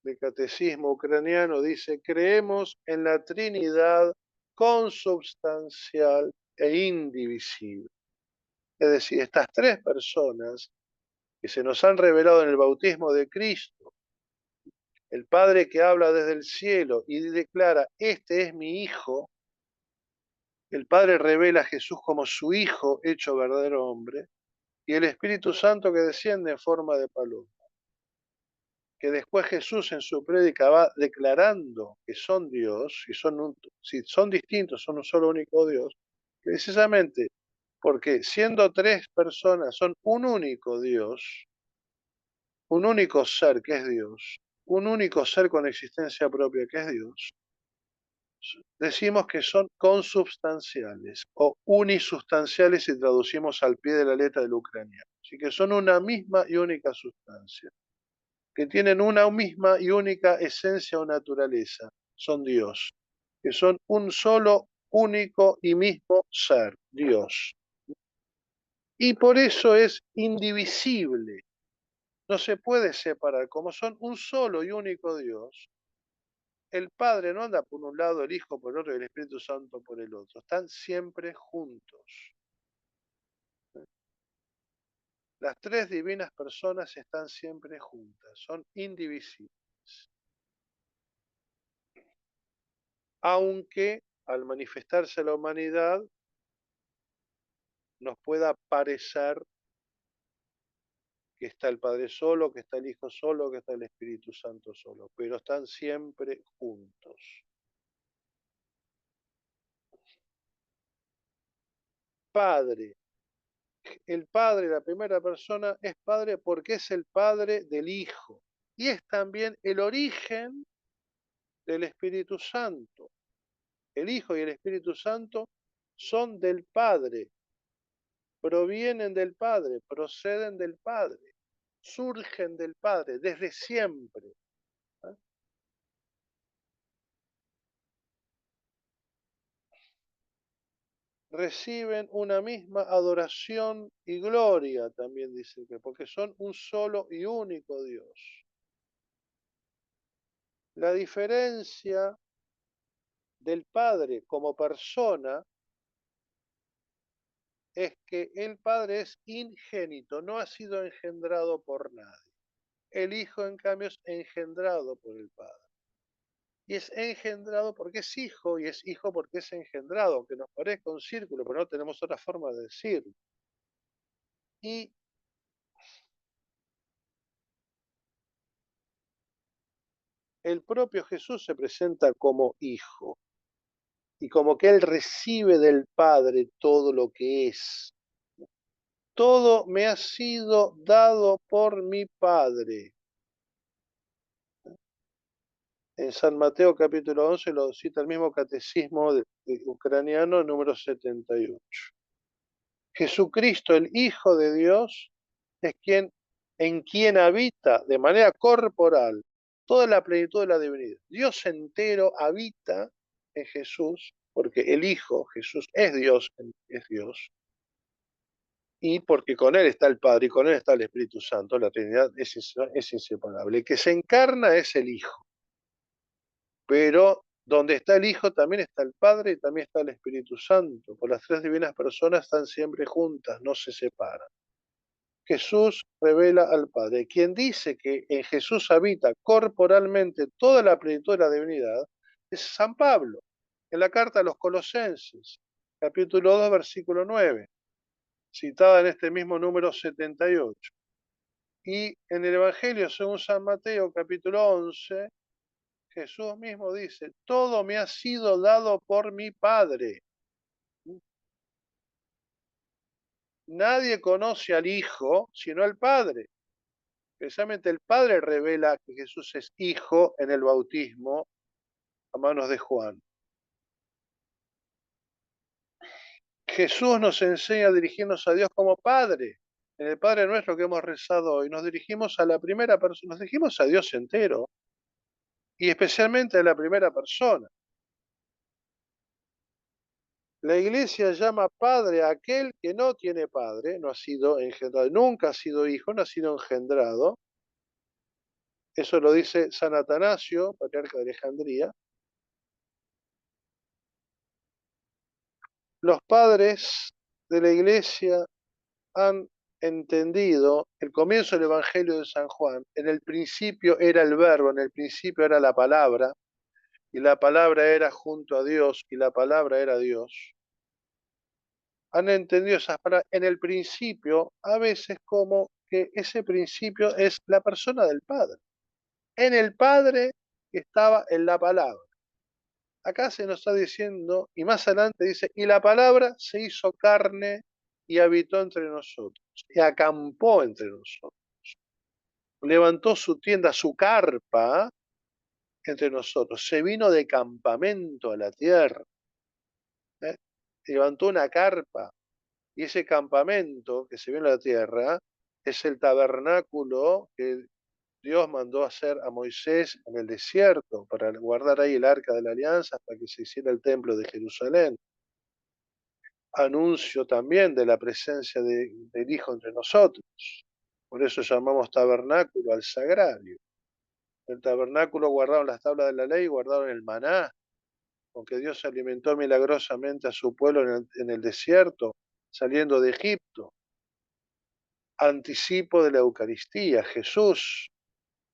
del catecismo ucraniano dice: creemos en la Trinidad consubstancial e indivisible. Es decir, estas tres personas que se nos han revelado en el bautismo de Cristo, el Padre que habla desde el cielo y declara: este es mi Hijo, el Padre revela a Jesús como su Hijo hecho verdadero hombre, y el Espíritu Santo que desciende en forma de paloma, que después Jesús en su prédica va declarando que son Dios, y si son distintos, son un solo único Dios, precisamente porque siendo tres personas son un único Dios, un único ser que es Dios, un único ser con existencia propia que es Dios, decimos que son consubstanciales o unisustanciales si traducimos al pie de la letra del ucraniano. Así que son una misma y única sustancia, que tienen una misma y única esencia o naturaleza, son Dios, que son un solo, único y mismo ser, Dios. Y por eso es indivisible, no se puede separar, como son un solo y único Dios. El Padre no anda por un lado, el Hijo por el otro y el Espíritu Santo por el otro. Están siempre juntos. Las tres divinas personas están siempre juntas, son indivisibles. Aunque al manifestarse la humanidad nos pueda parecer que está el Padre solo, que está el Hijo solo, que está el Espíritu Santo solo, pero están siempre juntos. Padre. El Padre, la primera persona, es Padre porque es el Padre del Hijo y es también el origen del Espíritu Santo. El Hijo y el Espíritu Santo son del Padre, provienen del Padre, proceden del Padre, surgen del Padre desde siempre. ¿Eh? reciben una misma adoración y gloria, también dice que, porque son un solo y único Dios. La diferencia del Padre como persona es que el Padre es ingénito, no ha sido engendrado por nadie. El Hijo, en cambio, es engendrado por el Padre. Y es engendrado porque es hijo, y es hijo porque es engendrado, aunque nos parezca un círculo, pero no tenemos otra forma de decirlo. Y el propio Jesús se presenta como hijo, y como que él recibe del Padre todo lo que es. Todo me ha sido dado por mi Padre. En San Mateo capítulo 11 lo cita el mismo catecismo ucraniano número 78. Jesucristo, el Hijo de Dios, es en quien habita de manera corporal toda la plenitud de la divinidad. Dios entero habita en Jesús, porque el Hijo, Jesús, es Dios, y porque con Él está el Padre y con Él está el Espíritu Santo, la Trinidad es inseparable. El que se encarna es el Hijo, pero donde está el Hijo también está el Padre y también está el Espíritu Santo, pues las tres divinas personas están siempre juntas, no se separan. Jesús revela al Padre. Quien dice que en Jesús habita corporalmente toda la plenitud de la divinidad es San Pablo, en la carta a los Colosenses, capítulo 2, versículo 9, citada en este mismo número 78. Y en el Evangelio según San Mateo, capítulo 11, Jesús mismo dice, todo me ha sido dado por mi Padre. Nadie conoce al Hijo sino al Padre. Precisamente el Padre revela que Jesús es hijo en el bautismo a manos de Juan. Jesús nos enseña a dirigirnos a Dios como Padre. En el Padre nuestro que hemos rezado hoy, nos dirigimos a la primera persona, nos dirigimos a Dios entero y especialmente a la primera persona. La Iglesia llama Padre a aquel que no tiene padre, no ha sido engendrado, nunca ha sido hijo, no ha sido engendrado. Eso lo dice San Atanasio, patriarca de Alejandría. Los padres de la Iglesia han entendido el comienzo del Evangelio de San Juan. En el principio era el verbo, en el principio era la palabra, y la palabra era junto a Dios, y la palabra era Dios. Han entendido esas palabras en el principio, a veces como que ese principio es la persona del Padre. En el Padre estaba en la palabra. Acá se nos está diciendo, y más adelante dice, y la palabra se hizo carne y habitó entre nosotros, y acampó entre nosotros. Levantó su tienda, su carpa entre nosotros, se vino de campamento a la tierra, ¿eh? Levantó una carpa, y ese campamento que se vino a la tierra es el tabernáculo que Dios mandó hacer a Moisés en el desierto para guardar ahí el arca de la alianza hasta que se hiciera el templo de Jerusalén. Anuncio también de la presencia del Hijo entre nosotros. Por eso llamamos tabernáculo al sagrario. En el tabernáculo guardaron las tablas de la ley, guardaron el maná, con que Dios alimentó milagrosamente a su pueblo en el desierto, saliendo de Egipto. Anticipo de la Eucaristía, Jesús,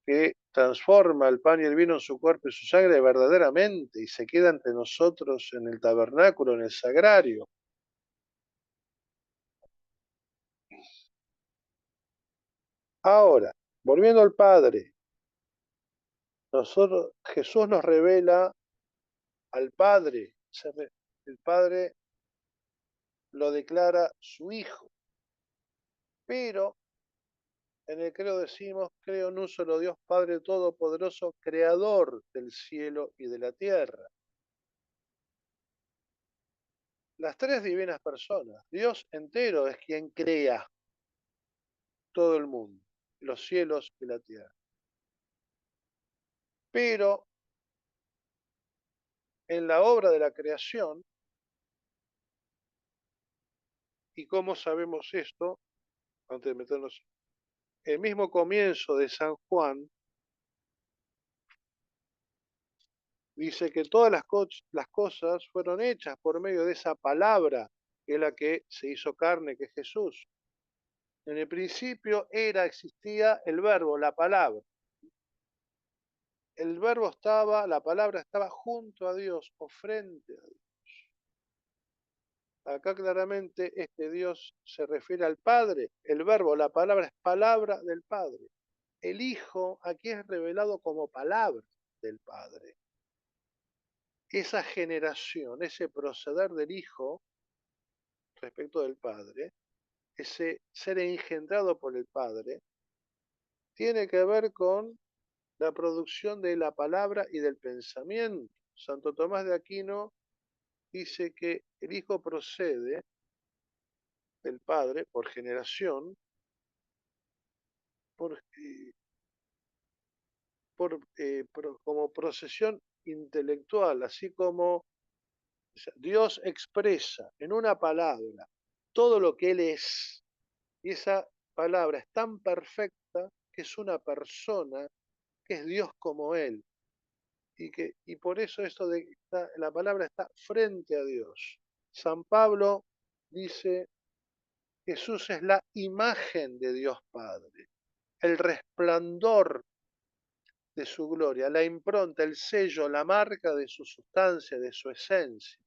que transforma el pan y el vino en su cuerpo y su sangre verdaderamente y se queda entre nosotros en el tabernáculo, en el sagrario. Ahora, volviendo al Padre, Jesús nos revela al Padre, el Padre lo declara su Hijo, pero en el credo decimos, creo en un solo Dios, Padre Todopoderoso, Creador del cielo y de la tierra. Las tres divinas personas, Dios entero es quien crea todo el mundo, los cielos y la tierra. Pero en la obra de la creación, ¿Y cómo sabemos esto? Antes de meternos, el mismo comienzo de San Juan dice que todas las cosas fueron hechas por medio de esa palabra, que es la que se hizo carne, que es Jesús. En el principio existía el verbo, la palabra. El verbo estaba, la palabra estaba junto a Dios o frente a Dios. Acá claramente este Dios se refiere al Padre. El verbo, la palabra es palabra del Padre. El Hijo aquí es revelado como palabra del Padre. Esa generación, ese proceder del Hijo respecto del Padre, ese ser engendrado por el Padre, tiene que ver con la producción de la palabra y del pensamiento. Santo Tomás de Aquino dice que el Hijo procede del Padre por generación, por, como procesión intelectual, así como Dios expresa en una palabra todo lo que Él es, y esa palabra es tan perfecta que es una persona, que es Dios como Él, y por eso esto de que la palabra está frente a Dios. San Pablo dice, Jesús es la imagen de Dios Padre, el resplandor de su gloria, la impronta, el sello, la marca de su sustancia, de su esencia.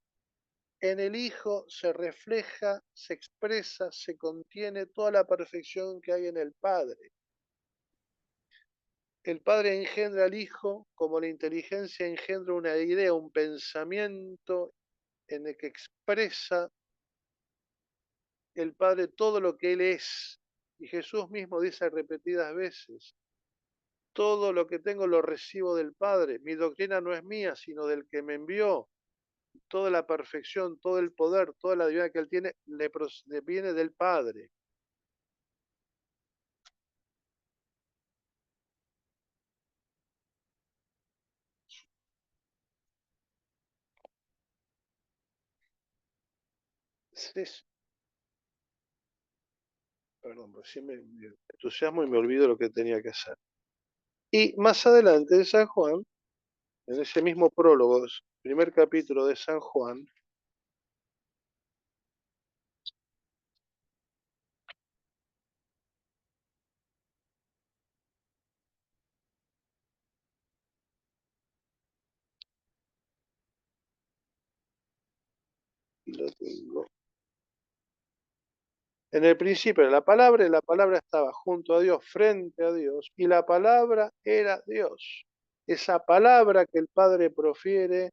En el Hijo se refleja, se expresa, se contiene toda la perfección que hay en el Padre. El Padre engendra al Hijo como la inteligencia engendra una idea, un pensamiento en el que expresa el Padre todo lo que Él es. Y Jesús mismo dice repetidas veces, todo lo que tengo lo recibo del Padre. Mi doctrina no es mía, sino del que me envió. Toda la perfección, todo el poder, toda la divinidad que Él tiene, le viene del Padre. Es, perdón, pero sí me entusiasmo y me olvido lo que tenía que hacer. Y más adelante en San Juan, en ese mismo prólogo, primer capítulo de San Juan, y lo tengo. En el principio era la palabra, y la palabra estaba junto a Dios, frente a Dios, y la palabra era Dios. Esa palabra que el Padre profiere,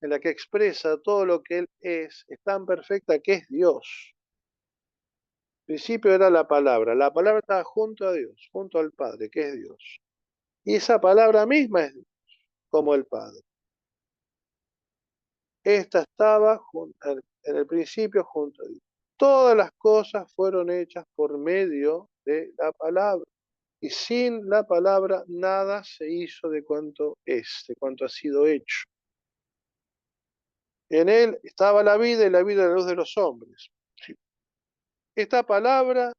en la que expresa todo lo que Él es tan perfecta que es Dios. Al principio era la palabra estaba junto a Dios, junto al Padre, que es Dios. Y esa palabra misma es Dios, como el Padre. Esta estaba en el principio junto a Dios. Todas las cosas fueron hechas por medio de la palabra. Y sin la palabra nada se hizo de cuanto es, de cuanto ha sido hecho. En él estaba la vida y la vida de la luz de los hombres. Sí. Esta palabra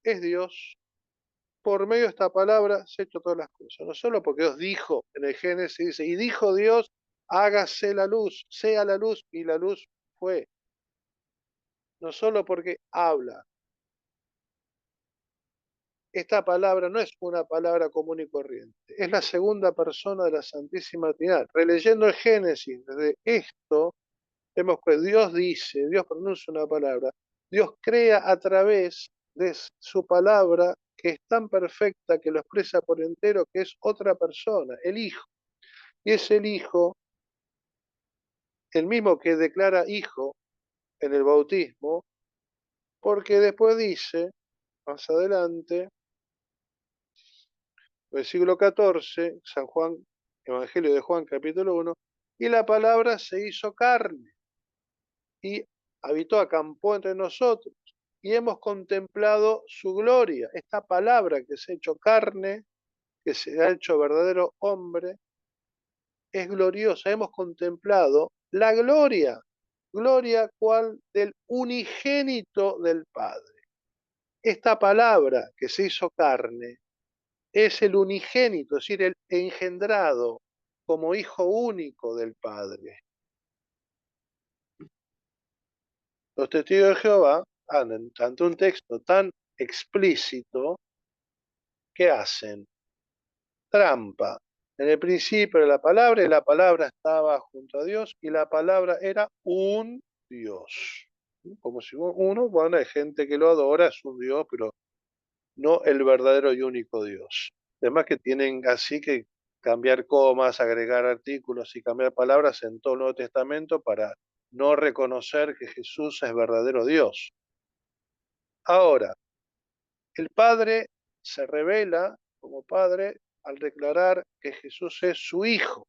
es Dios. Por medio de esta palabra se han hecho todas las cosas. No solo porque Dios dijo en el Génesis, dice, y dijo Dios, hágase la luz, sea la luz, y la luz fue. No solo porque habla. Esta palabra no es una palabra común y corriente. Es la segunda persona de la Santísima Trinidad. Releyendo el Génesis, desde esto, vemos que Dios dice, Dios pronuncia una palabra, Dios crea a través de su palabra que es tan perfecta que lo expresa por entero, que es otra persona, el Hijo. Y es el Hijo, el mismo que declara Hijo en el bautismo, porque después dice, más adelante, versículo 14, San Juan, Evangelio de Juan, capítulo 1, y la palabra se hizo carne y habitó, acampó entre nosotros, y hemos contemplado su gloria. Esta palabra que se ha hecho carne, que se ha hecho verdadero hombre, es gloriosa. Hemos contemplado la gloria. gloria cual del unigénito del Padre. Esta palabra que se hizo carne es el unigénito, es decir, el engendrado como hijo único del Padre. Los testigos de Jehová, ante un texto tan explícito, ¿qué hacen? Trampa. En el principio de la palabra, y la palabra estaba junto a Dios, y la palabra era un Dios. Como si uno, bueno, hay gente que lo adora, es un Dios, pero no el verdadero y único Dios. Además que tienen así que cambiar comas, agregar artículos y cambiar palabras en todo el Nuevo Testamento para no reconocer que Jesús es verdadero Dios. Ahora, el Padre se revela como Padre al declarar que Jesús es su Hijo.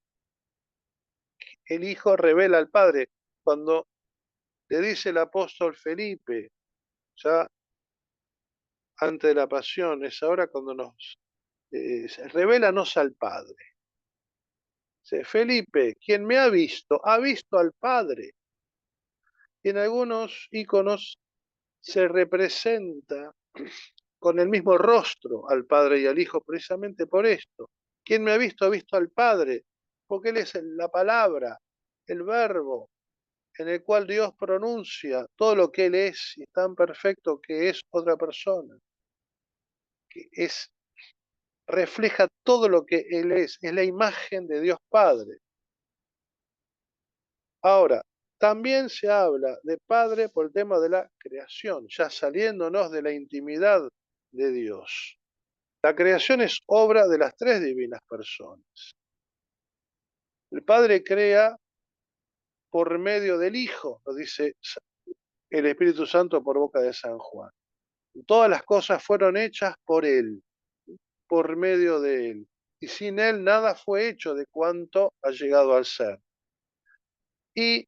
El Hijo revela al Padre. Cuando le dice el apóstol Felipe, ya antes de la pasión, es ahora cuando nos revelanos al Padre. Dice, Felipe, quien me ha visto al Padre. Y en algunos iconos se representa con el mismo rostro al Padre y al Hijo precisamente por esto. Quien me ha visto al Padre, porque Él es la palabra, el verbo en el cual Dios pronuncia todo lo que Él es y tan perfecto que es otra persona, que es, refleja todo lo que Él es la imagen de Dios Padre. Ahora, también se habla de Padre por el tema de la creación, ya saliéndonos de la intimidad de Dios. La creación es obra de las tres divinas personas. El Padre crea por medio del Hijo, lo dice el Espíritu Santo por boca de San Juan. Todas las cosas fueron hechas por Él, por medio de Él. Y sin Él nada fue hecho de cuanto ha llegado al ser. Y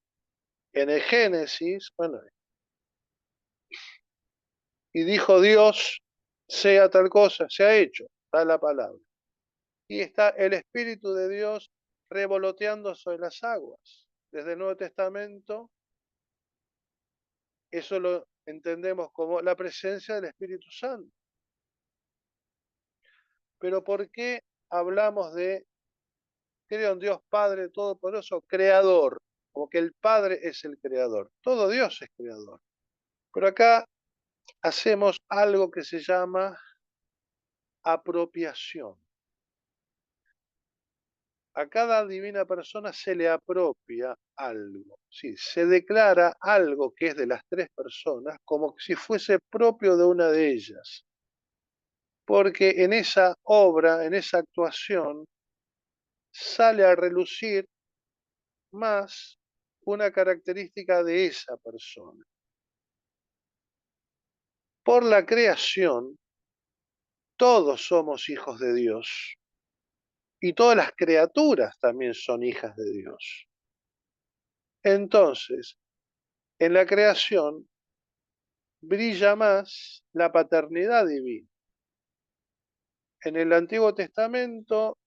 en el Génesis, bueno, y dijo Dios, sea tal cosa, se ha hecho, está la palabra. Y está el Espíritu de Dios revoloteando sobre las aguas. Desde el Nuevo Testamento, eso lo entendemos como la presencia del Espíritu Santo. Pero ¿por qué hablamos de, creo en Dios Padre Todopoderoso, Creador? Como que el Padre es el Creador. Todo Dios es Creador. Pero acá hacemos algo que se llama apropiación. A cada divina persona se le apropia algo, sí, se declara algo que es de las tres personas como si fuese propio de una de ellas, porque en esa obra, en esa actuación, sale a relucir más una característica de esa persona. Por la creación, todos somos hijos de Dios y todas las criaturas también son hijas de Dios. Entonces, en la creación brilla más la paternidad divina. En el Antiguo Testamento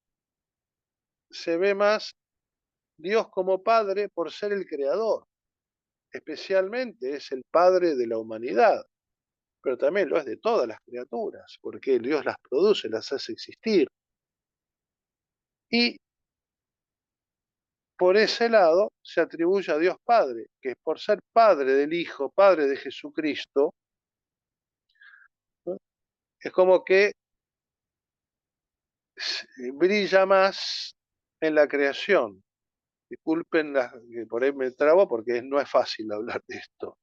se ve más Dios como Padre por ser el Creador. Especialmente es el Padre de la humanidad, pero también lo es de todas las criaturas, porque Dios las produce, las hace existir. Y por ese lado se atribuye a Dios Padre, que por ser Padre del Hijo, Padre de Jesucristo, ¿no? Es como que brilla más en la creación. Disculpen que por ahí me trabo porque no es fácil hablar de esto.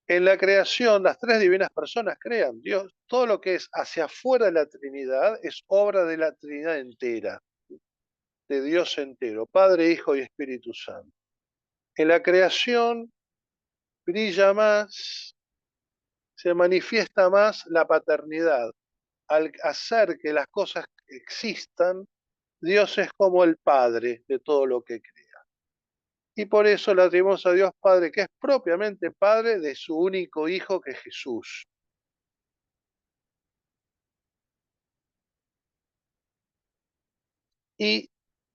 En la creación, las tres divinas personas crean. Dios, todo lo que es hacia afuera de la Trinidad es obra de la Trinidad entera, de Dios entero, Padre, Hijo y Espíritu Santo. En la creación brilla más, se manifiesta más la paternidad. Al hacer que las cosas existan, Dios es como el Padre de todo lo que crea. Y por eso le atribuimos a Dios Padre, que es propiamente Padre de su único Hijo, que es Jesús. Y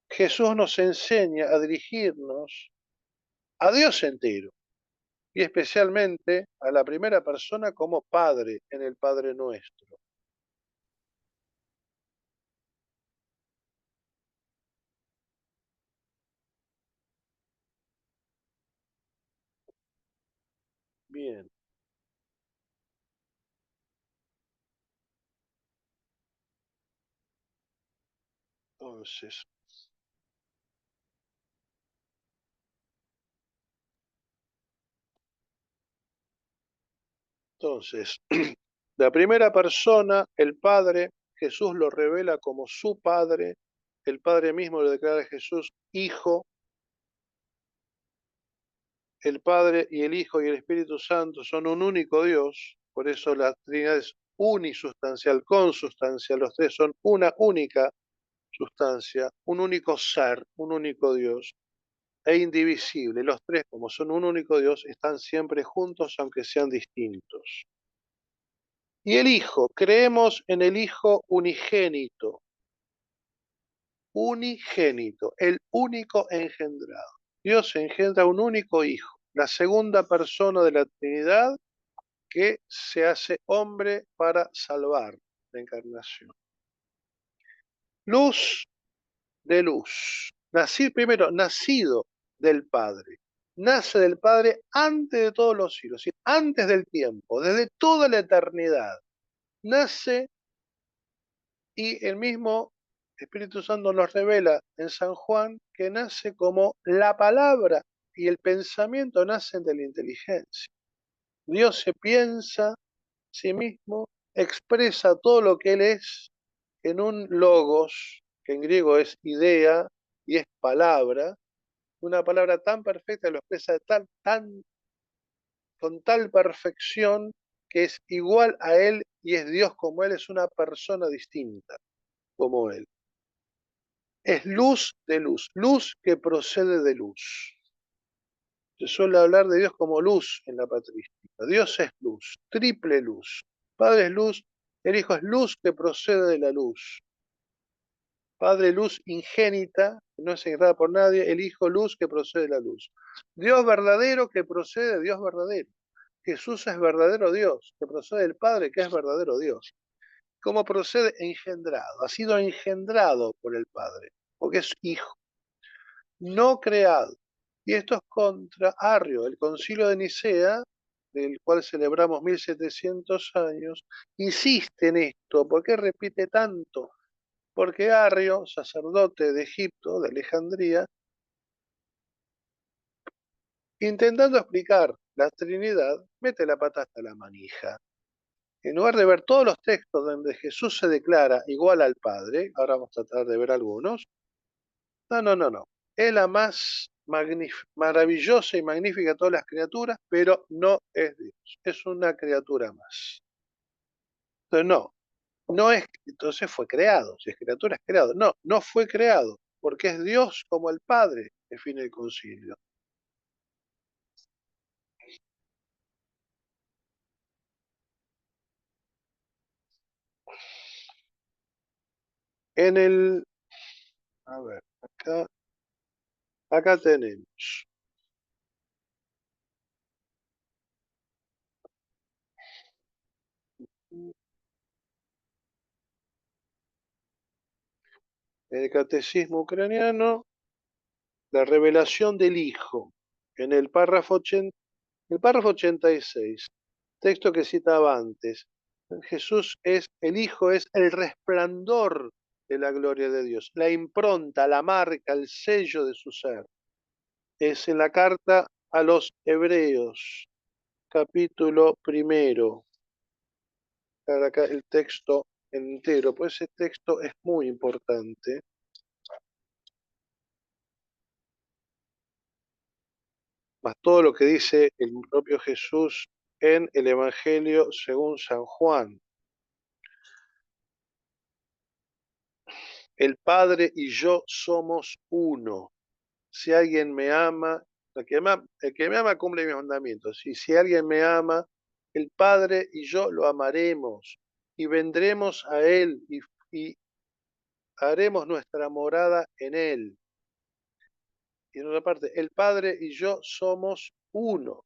Jesús nos enseña a dirigirnos a Dios entero, y especialmente a la primera persona como Padre en el Padre Nuestro. Bien, entonces, entonces, la primera persona, el Padre, Jesús lo revela como su Padre, el Padre mismo lo declara a Jesús Hijo, el Padre y el Hijo y el Espíritu Santo son un único Dios, por eso la Trinidad es unisustancial, consustancial, los tres son una única sustancia, un único ser, un único Dios, e indivisible. Los tres, como son un único Dios, están siempre juntos aunque sean distintos. Y el Hijo, creemos en el Hijo unigénito, el único engendrado. Dios engendra un único Hijo, la segunda persona de la Trinidad que se hace hombre para salvar la encarnación. Luz de luz. Primero, nacido del Padre. Nace del Padre antes de todos los siglos, ¿sí? Antes del tiempo, desde toda la eternidad. Nace y el mismo Espíritu Santo nos revela en San Juan que nace como la palabra y el pensamiento nacen de la inteligencia. Dios se piensa a sí mismo, expresa todo lo que Él es en un logos, que en griego es idea y es palabra, una palabra tan perfecta, lo expresa de con tal perfección que es igual a Él y es Dios como Él, es una persona distinta como Él. Es luz, luz que procede de luz. Se suele hablar de Dios como luz en la patrística. Dios es luz, triple luz. Padre es luz, el Hijo es luz que procede de la luz. Padre luz ingénita, que no es engendrada por nadie, el Hijo luz que procede de la luz. Dios verdadero que procede de Dios verdadero. Jesús es verdadero Dios, que procede del Padre que es verdadero Dios. ¿Cómo procede? Engendrado. Ha sido engendrado por el Padre, porque es Hijo, no creado. Y esto es contra Arrio, el concilio de Nicea, del cual celebramos 1700 años, insiste en esto. ¿Por qué repite tanto? Porque Arrio, sacerdote de Egipto, de Alejandría, intentando explicar la Trinidad, mete la pata hasta la manija. En lugar de ver todos los textos donde Jesús se declara igual al Padre, ahora vamos a tratar de ver algunos, no. Es la más maravillosa y magnífica de todas las criaturas, pero no es Dios. Es una criatura más. Entonces, no es, entonces fue creado. Si es criatura, es creado. No fue creado, porque es Dios como el Padre, define el concilio. En el, a ver, acá tenemos. En el catecismo ucraniano, la revelación del Hijo. En el párrafo 86, texto que citaba antes. Jesús es, el Hijo es el resplandor de la gloria de Dios, la impronta, la marca, el sello de su ser. Es en la carta a los Hebreos, capítulo primero. Acá el texto entero, pues ese texto es muy importante. Más todo lo que dice el propio Jesús en el Evangelio según San Juan. El Padre y yo somos uno. Si alguien me ama, el que me ama cumple mis mandamientos. Y si alguien me ama, el Padre y yo lo amaremos y vendremos a Él y haremos nuestra morada en Él. Y en otra parte, el Padre y yo somos uno.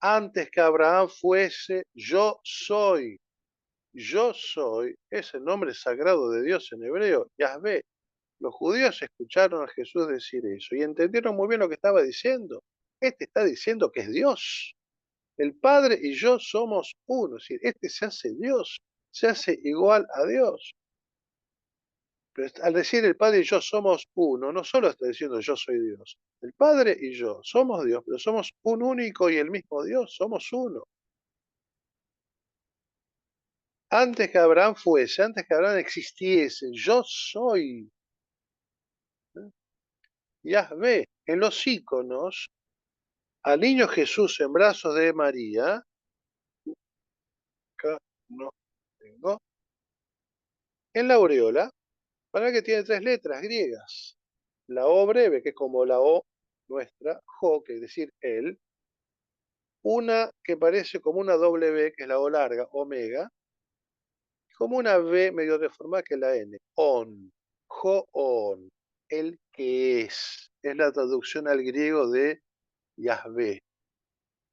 Antes que Abraham fuese, yo soy. Yo soy es el nombre sagrado de Dios en hebreo, Yahvé. Los judíos escucharon a Jesús decir eso y entendieron muy bien lo que estaba diciendo. Este está diciendo que es Dios. El Padre y yo somos uno. Es decir, este se hace Dios, se hace igual a Dios. Pero al decir el Padre y yo somos uno, no solo está diciendo yo soy Dios. El Padre y yo somos Dios, pero somos un único y el mismo Dios, somos uno. Antes que Abraham fuese, antes que Abraham existiese, yo soy. Yahvé. En los iconos, al niño Jesús en brazos de María, acá no tengo, en la aureola, para que tiene tres letras griegas. La O breve, que es como la O nuestra, Jo, que es decir él, una que parece como una W, que es la O larga, omega, como una V medio deformada, que es la N, on, Jo-on, el que es la traducción al griego de Yahvé.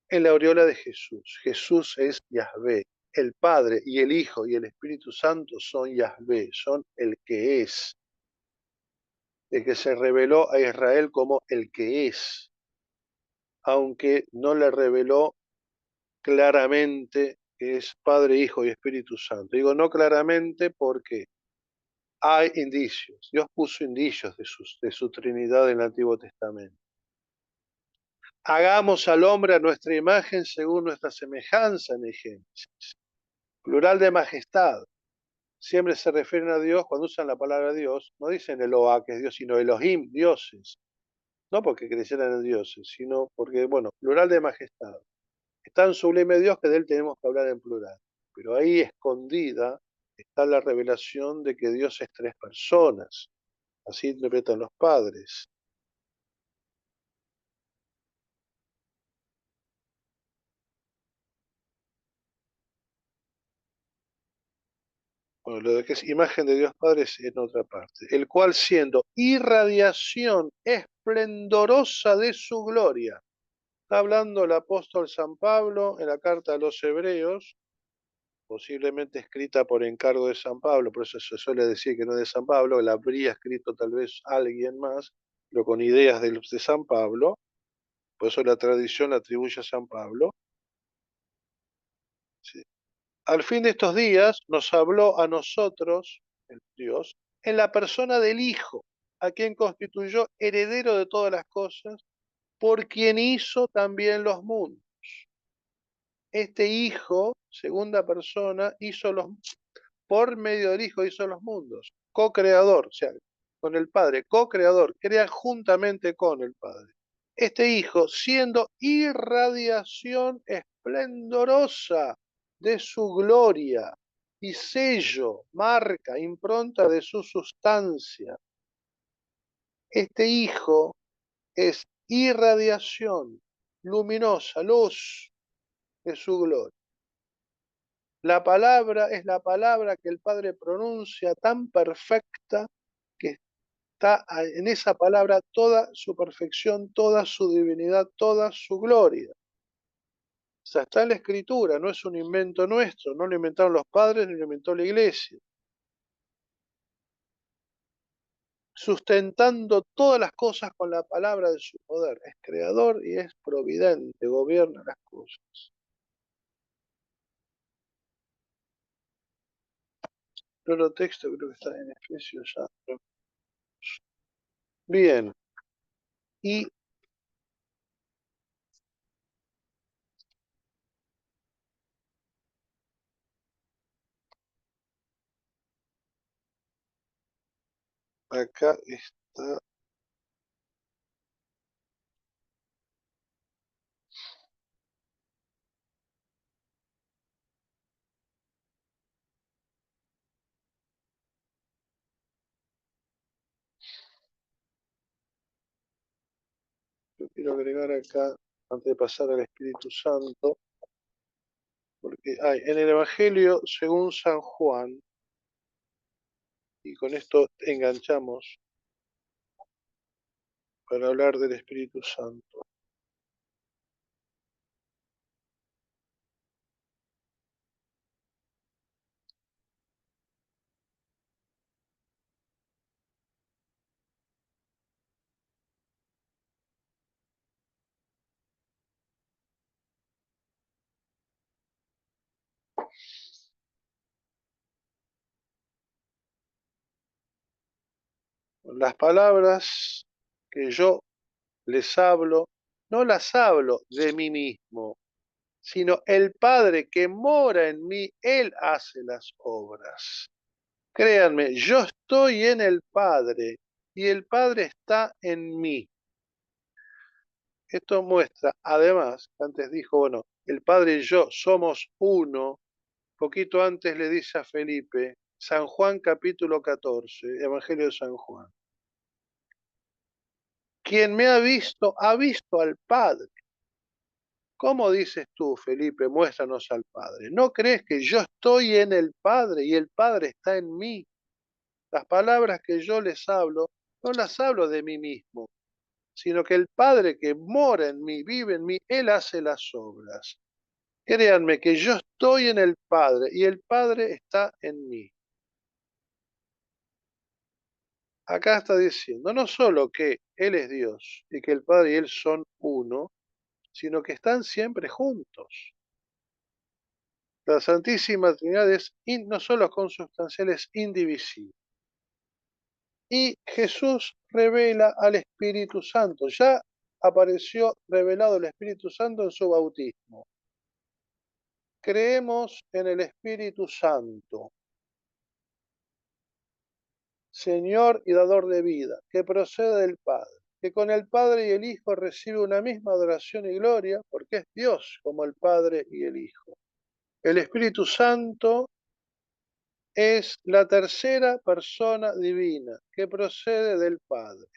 En la aureola de Jesús. Jesús es Yahvé. El Padre y el Hijo y el Espíritu Santo son Yahvé, son el que se reveló a Israel como el que es, aunque no le reveló claramente que es Padre, Hijo y Espíritu Santo. Digo no claramente porque hay indicios. Dios puso indicios de su Trinidad en el Antiguo Testamento. Hagamos al hombre a nuestra imagen según nuestra semejanza en el Génesis. Plural de majestad. Siempre se refieren a Dios, cuando usan la palabra Dios, no dicen Eloah, que es Dios, sino Elohim, dioses. No porque crecieran en dioses, sino porque, bueno, plural de majestad. Es tan sublime Dios que de él tenemos que hablar en plural. Pero ahí escondida está la revelación de que Dios es tres personas. Así interpretan los padres. Bueno, lo de que es imagen de Dios Padre es en otra parte. El cual siendo irradiación esplendorosa de su gloria. Está hablando el apóstol San Pablo en la carta a los Hebreos, posiblemente escrita por encargo de San Pablo, por eso se suele decir que no es de San Pablo, la habría escrito tal vez alguien más, pero con ideas de San Pablo, por eso la tradición la atribuye a San Pablo. Sí. Al fin de estos días nos habló a nosotros, el Dios, en la persona del Hijo, a quien constituyó heredero de todas las cosas, por quien hizo también los mundos. Este Hijo, segunda persona, por medio del Hijo hizo los mundos, co-creador, o sea, con el Padre, co-creador, crea juntamente con el Padre. Este Hijo, siendo irradiación esplendorosa de su gloria y sello, marca, impronta de su sustancia. Este Hijo es irradiación luminosa, luz de su gloria. La palabra es la palabra que el Padre pronuncia tan perfecta que está en esa palabra toda su perfección, toda su divinidad, toda su gloria. O sea, está en la Escritura, no es un invento nuestro, no lo inventaron los padres ni lo inventó la Iglesia. Sustentando todas las cosas con la palabra de su poder. Es creador y es providente, gobierna las cosas. El otro texto creo que está en Efesios ya. Bien, y acá está. Yo quiero agregar acá, antes de pasar al Espíritu Santo, porque hay en el Evangelio según San Juan, y con esto enganchamos, para hablar del Espíritu Santo. Las palabras que yo les hablo, no las hablo de mí mismo, sino el Padre que mora en mí, Él hace las obras. Créanme, yo estoy en el Padre y el Padre está en mí. Esto muestra, además, antes dijo, bueno, el Padre y yo somos uno. Poquito antes le dice a Felipe, San Juan capítulo 14, Evangelio de San Juan. Quien me ha visto al Padre. ¿Cómo dices tú, Felipe, muéstranos al Padre? ¿No crees que yo estoy en el Padre y el Padre está en mí? Las palabras que yo les hablo, no las hablo de mí mismo, sino que el Padre que mora en mí, vive en mí, Él hace las obras. Créanme que yo estoy en el Padre y el Padre está en mí. Acá está diciendo no solo que Él es Dios y que el Padre y Él son uno, sino que están siempre juntos. La Santísima Trinidad es no solo consubstancial, es indivisible. Y Jesús revela al Espíritu Santo. Ya apareció revelado el Espíritu Santo en su bautismo. Creemos en el Espíritu Santo, Señor y dador de vida, que procede del Padre, que con el Padre y el Hijo recibe una misma adoración y gloria, porque es Dios como el Padre y el Hijo. El Espíritu Santo es la tercera persona divina que procede del Padre.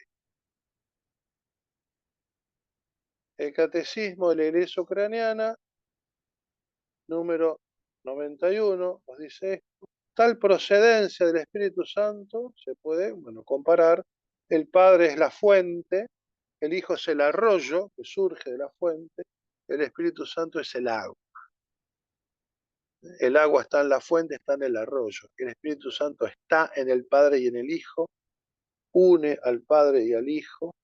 El Catecismo de la Iglesia Ucraniana, número 91, nos dice esto. Tal procedencia del Espíritu Santo se puede, comparar. El Padre es la fuente, el Hijo es el arroyo que surge de la fuente, el Espíritu Santo es el agua. El agua está en la fuente, está en el arroyo. El Espíritu Santo está en el Padre y en el Hijo, une al Padre y al Hijo.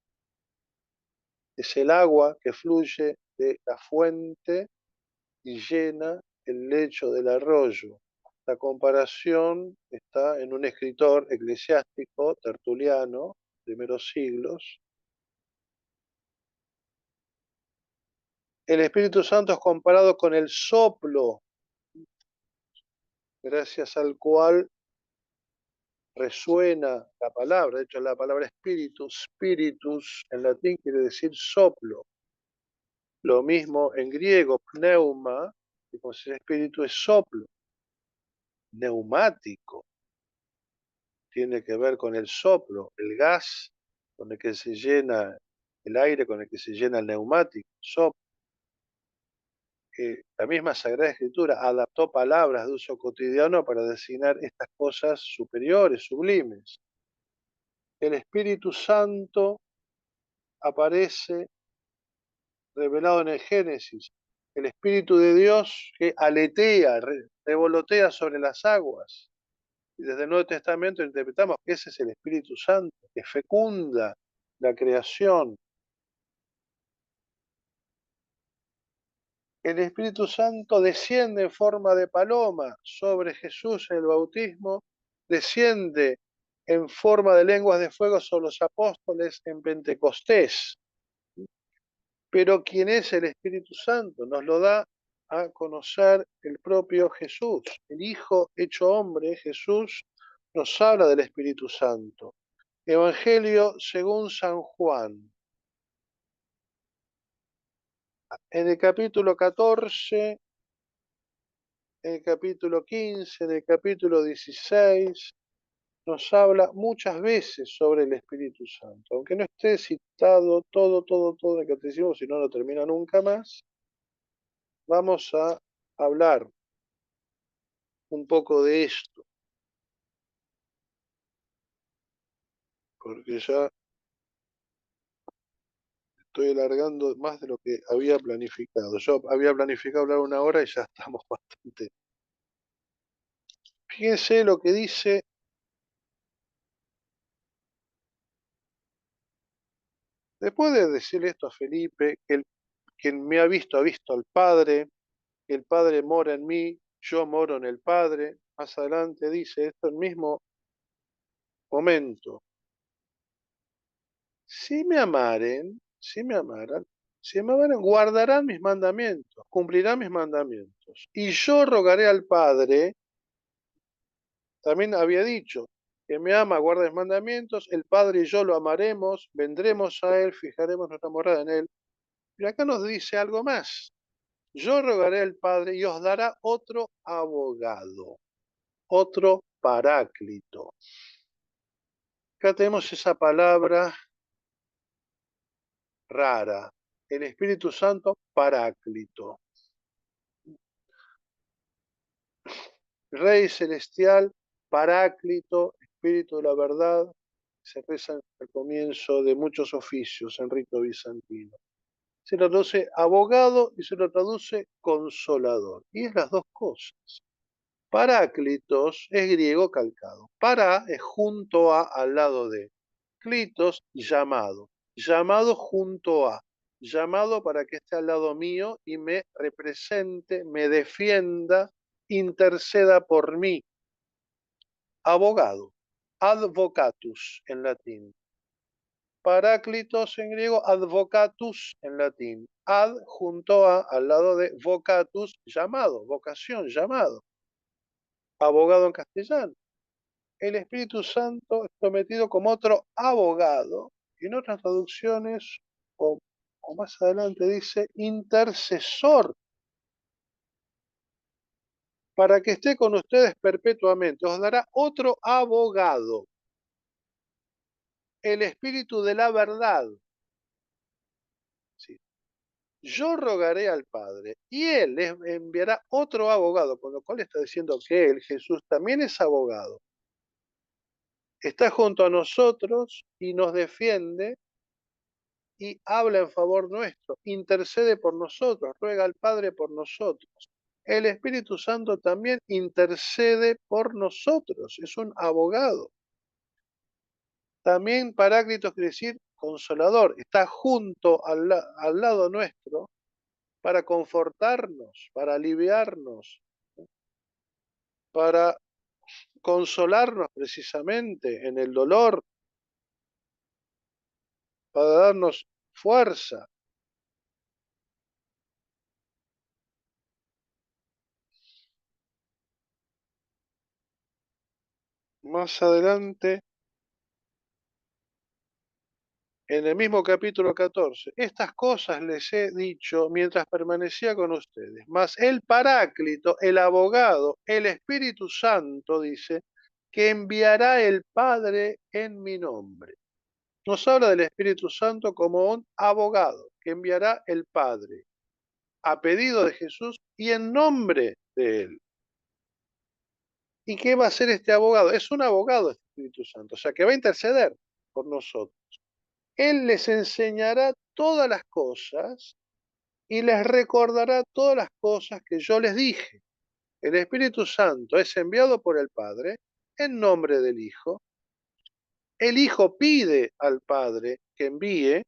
Es el agua que fluye de la fuente y llena el lecho del arroyo. La comparación está en un escritor eclesiástico, Tertuliano, primeros siglos. El Espíritu Santo es comparado con el soplo, gracias al cual resuena la palabra. De hecho, la palabra espíritu, spiritus, en latín quiere decir soplo. Lo mismo en griego, pneuma, que con el espíritu es soplo, neumático. Tiene que ver con el soplo, el gas con el que se llena el aire, con el que se llena el neumático, soplo. La misma Sagrada Escritura adaptó palabras de uso cotidiano para designar estas cosas superiores, sublimes. El Espíritu Santo aparece revelado en el Génesis, el Espíritu de Dios que aletea, revolotea sobre las aguas. Y desde el Nuevo Testamento interpretamos que ese es el Espíritu Santo, que fecunda la creación. El Espíritu Santo desciende en forma de paloma sobre Jesús en el bautismo, desciende en forma de lenguas de fuego sobre los apóstoles en Pentecostés. Pero ¿quién es el Espíritu Santo? Nos lo da a conocer el propio Jesús, el Hijo hecho hombre. Jesús nos habla del Espíritu Santo. Evangelio según San Juan. En el capítulo 14, en el capítulo 15, en el capítulo 16, nos habla muchas veces sobre el Espíritu Santo. Aunque no esté citado todo en el catecismo, si no, no termina nunca más, vamos a hablar un poco de esto, porque ya estoy alargando más de lo que había planificado. Yo había planificado hablar 1 hora y ya estamos bastante. Fíjense lo que dice. Después de decirle esto a Felipe, quien me ha visto al Padre, que el Padre mora en mí, yo moro en el Padre. Más adelante dice esto en el mismo momento. Si me amaren, si me amaren, guardarán mis mandamientos, cumplirán mis mandamientos. Y yo rogaré al Padre, también había dicho, que me ama, guarda mis mandamientos, el Padre y yo lo amaremos, vendremos a Él, fijaremos nuestra morada en Él. Y acá nos dice algo más. Yo rogaré al Padre y os dará otro abogado, otro paráclito. Acá tenemos esa palabra rara, el Espíritu Santo paráclito. Rey celestial, paráclito, Espíritu de la verdad, se reza al comienzo de muchos oficios en rito bizantino. Se lo traduce abogado y se lo traduce consolador. Y es las dos cosas. Paráclitos es griego calcado. Para es junto a, al lado de. Clitos, llamado. Llamado junto a. Llamado para que esté al lado mío y me represente, me defienda, interceda por mí. Abogado. Advocatus en latín. Paráclitos en griego, advocatus en latín. Ad junto a, al lado de vocatus, llamado, vocación, llamado. Abogado en castellano. El Espíritu Santo es prometido como otro abogado. Y en otras traducciones, o más adelante dice, intercesor, para que esté con ustedes perpetuamente. Os dará otro abogado, el Espíritu de la verdad. Sí. Yo rogaré al Padre y Él les enviará otro abogado, con lo cual está diciendo que Él, Jesús, también es abogado. Está junto a nosotros y nos defiende y habla en favor nuestro, intercede por nosotros, ruega al Padre por nosotros. El Espíritu Santo también intercede por nosotros, es un abogado. También Paráclitos quiere decir consolador, está junto al lado nuestro para confortarnos, para aliviarnos, para consolarnos precisamente en el dolor, para darnos fuerza. Más adelante, en el mismo capítulo 14, estas cosas les he dicho mientras permanecía con ustedes, mas el Paráclito, el abogado, el Espíritu Santo, dice, que enviará el Padre en mi nombre. Nos habla del Espíritu Santo como un abogado que enviará el Padre a pedido de Jesús y en nombre de Él. ¿Y qué va a hacer este abogado? Es un abogado, este Espíritu Santo, o sea, que va a interceder por nosotros. Él les enseñará todas las cosas y les recordará todas las cosas que yo les dije. El Espíritu Santo es enviado por el Padre en nombre del Hijo. El Hijo pide al Padre que envíe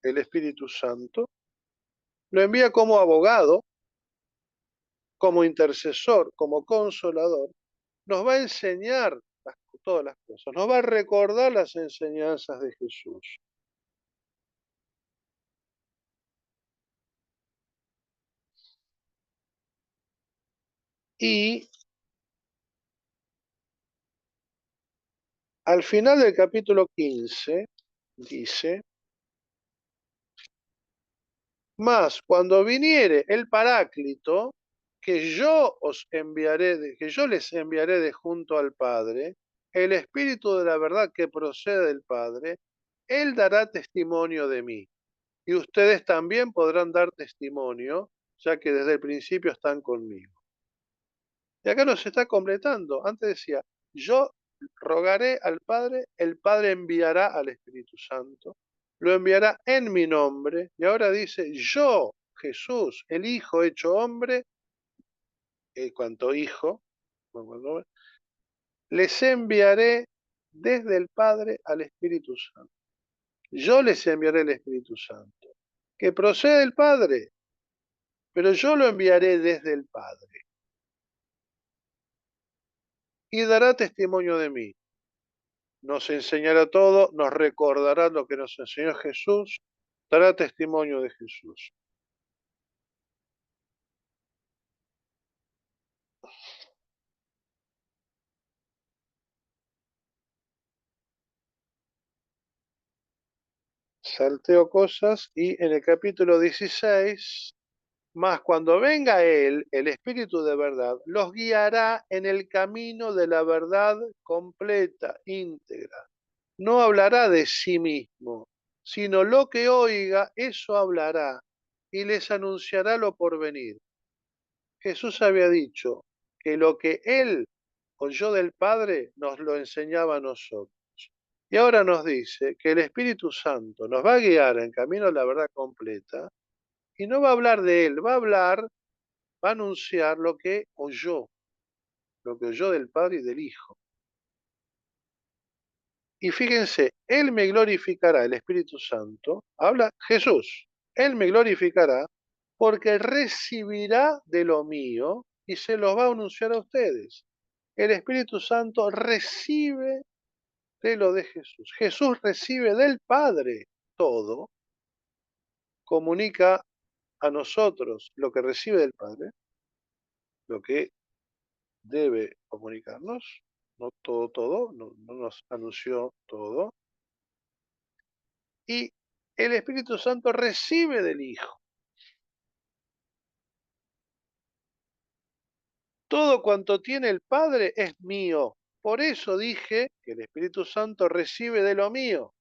el Espíritu Santo. Lo envía como abogado, como intercesor, como consolador. Nos va a enseñar todas las cosas. Nos va a recordar las enseñanzas de Jesús. Y al final del capítulo 15 dice, mas cuando viniere el Paráclito, que yo que yo les enviaré de junto al Padre, el Espíritu de la verdad que procede del Padre, Él dará testimonio de mí. Y ustedes también podrán dar testimonio, ya que desde el principio están conmigo. Y acá nos está completando. Antes decía, yo rogaré al Padre, el Padre enviará al Espíritu Santo. lo enviará en mi nombre. Y ahora dice, yo, Jesús, el Hijo hecho hombre, cuanto Hijo, les enviaré desde el Padre al Espíritu Santo. Yo les enviaré el Espíritu Santo, que procede del Padre, pero yo lo enviaré desde el Padre. Y dará testimonio de mí. Nos enseñará todo, nos recordará lo que nos enseñó Jesús, dará testimonio de Jesús. Salteo cosas y en el capítulo 16, más cuando venga Él, el Espíritu de verdad, los guiará en el camino de la verdad completa, íntegra. No hablará de sí mismo, sino lo que oiga, eso hablará y les anunciará lo por venir. Jesús había dicho que lo que Él oyó del Padre nos lo enseñaba a nosotros. Y ahora nos dice que el Espíritu Santo nos va a guiar en camino a la verdad completa y no va a hablar de Él, va a hablar, va a anunciar lo que oyó del Padre y del Hijo. Y fíjense, Él me glorificará, el Espíritu Santo, habla Jesús, Él me glorificará porque recibirá de lo mío y se los va a anunciar a ustedes. El Espíritu Santo recibe de lo de Jesús. Jesús recibe del Padre todo, comunica a nosotros lo que recibe del Padre, lo que debe comunicarnos, no todo, no nos anunció todo, y el Espíritu Santo recibe del Hijo. Todo cuanto tiene el Padre es mío. Por eso dije que el Espíritu Santo recibe de lo mío.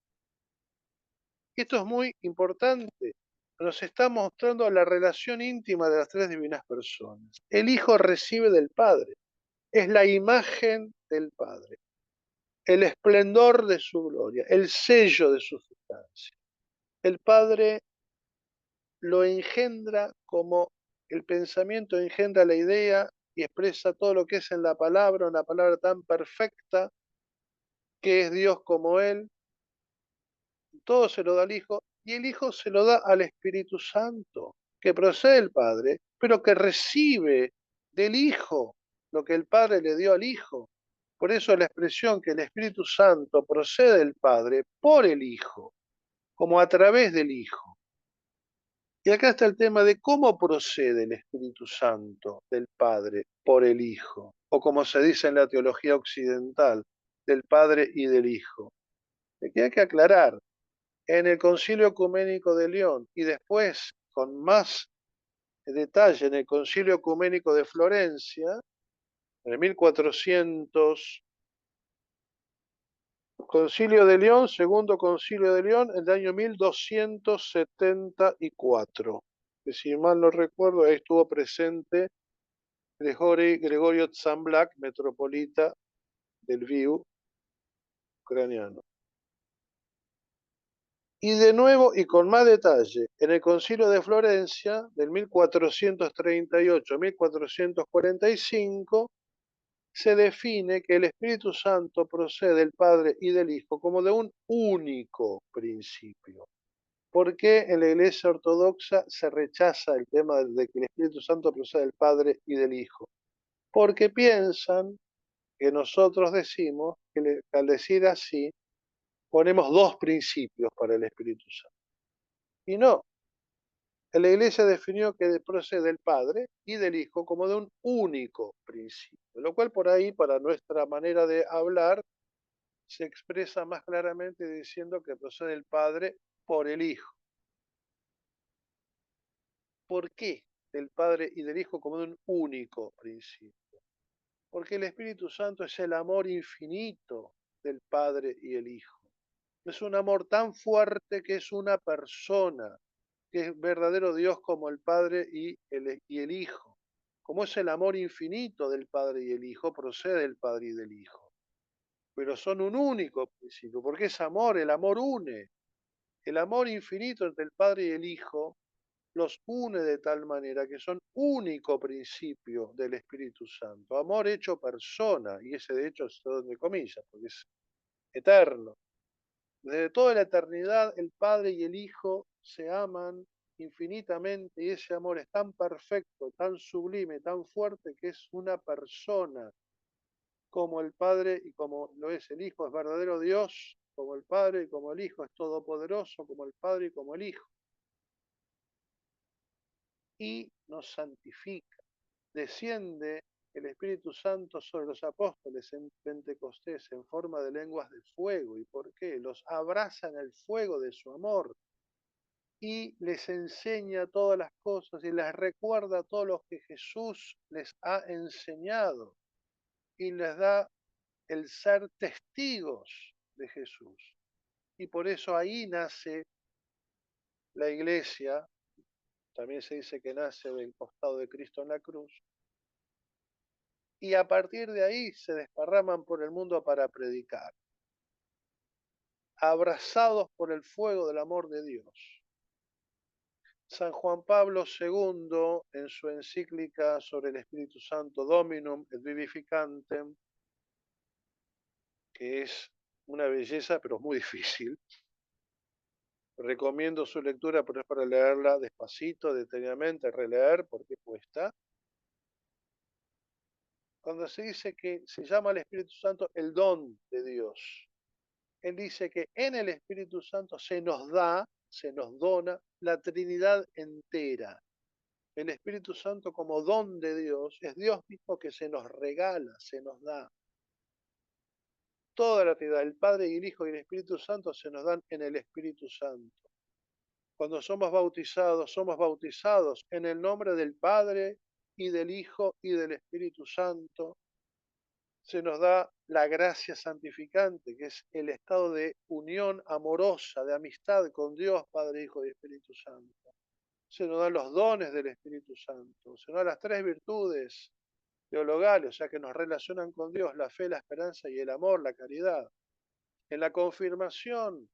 Y esto es muy importante. Nos está mostrando la relación íntima de las tres divinas personas. El Hijo recibe del Padre. Es la imagen del Padre. El esplendor de su gloria. El sello de su sustancia. El Padre lo engendra como el pensamiento engendra la idea y expresa todo lo que es en la palabra, una palabra tan perfecta que es Dios como Él. Todo se lo da al Hijo y el Hijo se lo da al Espíritu Santo, que procede del Padre, pero que recibe del Hijo lo que el Padre le dio al Hijo. Por eso la expresión que el Espíritu Santo procede del Padre por el Hijo, como a través del Hijo. Y acá está el tema de cómo procede el Espíritu Santo del Padre por el Hijo, o como se dice en la teología occidental, del Padre y del Hijo. Aquí hay que aclarar, en el Concilio Ecuménico de León y después con más detalle en el Concilio Ecuménico de Florencia, en el 1400, Concilio de León, segundo Concilio de León, en el año 1274, que si mal no recuerdo, ahí estuvo presente Gregorio Zamblak, metropolita del Lviv ucraniano. Y de nuevo, y con más detalle, en el Concilio de Florencia del 1438-1445, se define que el Espíritu Santo procede del Padre y del Hijo como de un único principio. ¿Por qué en la Iglesia Ortodoxa se rechaza el tema de que el Espíritu Santo procede del Padre y del Hijo? Porque piensan que nosotros decimos que al decir así, ponemos dos principios para el Espíritu Santo. Y no, la Iglesia definió que procede del Padre y del Hijo como de un único principio, lo cual por ahí, para nuestra manera de hablar, se expresa más claramente diciendo que procede del Padre por el Hijo. ¿Por qué del Padre y del Hijo como de un único principio? Porque el Espíritu Santo es el amor infinito del Padre y el Hijo. Es un amor tan fuerte que es una persona, que es verdadero Dios como el Padre y el Hijo. Como es el amor infinito del Padre y el Hijo, procede del Padre y del Hijo. Pero son un único principio, porque es amor, el amor une. El amor infinito entre el Padre y el Hijo los une de tal manera que son único principio del Espíritu Santo. Amor hecho persona, y ese de hecho es todo de comillas, porque es eterno. Desde toda la eternidad el Padre y el Hijo se aman infinitamente y ese amor es tan perfecto, tan sublime, tan fuerte que es una persona, como el Padre y como lo es el Hijo, es verdadero Dios, como el Padre y como el Hijo, es todopoderoso como el Padre y como el Hijo. Y nos santifica. Desciende el Espíritu Santo sobre los apóstoles en Pentecostés en forma de lenguas de fuego. ¿Y por qué? Los abraza en el fuego de su amor y les enseña todas las cosas y les recuerda todo lo que Jesús les ha enseñado y les da el ser testigos de Jesús. Y por eso ahí nace la iglesia, también se dice que nace del costado de Cristo en la cruz, y a partir de ahí se desparraman por el mundo para predicar, abrazados por el fuego del amor de Dios. San Juan Pablo II, en su encíclica sobre el Espíritu Santo, Dominum et Vivificantem, que es una belleza, pero muy difícil, recomiendo su lectura, pero es para leerla despacito, detenidamente, releer, porque cuesta. Cuando se dice que se llama al Espíritu Santo el don de Dios, él dice que en el Espíritu Santo se nos da, se nos dona la Trinidad entera. El Espíritu Santo como don de Dios es Dios mismo que se nos regala, se nos da. Toda la Trinidad, el Padre y el Hijo y el Espíritu Santo se nos dan en el Espíritu Santo. Cuando somos bautizados en el nombre del Padre y del Hijo y del Espíritu Santo. Se nos da la gracia santificante, que es el estado de unión amorosa, de amistad con Dios, Padre, Hijo y Espíritu Santo. Se nos dan los dones del Espíritu Santo, se nos dan las tres virtudes teologales, o sea, que nos relacionan con Dios, la fe, la esperanza y el amor, la caridad. En la confirmación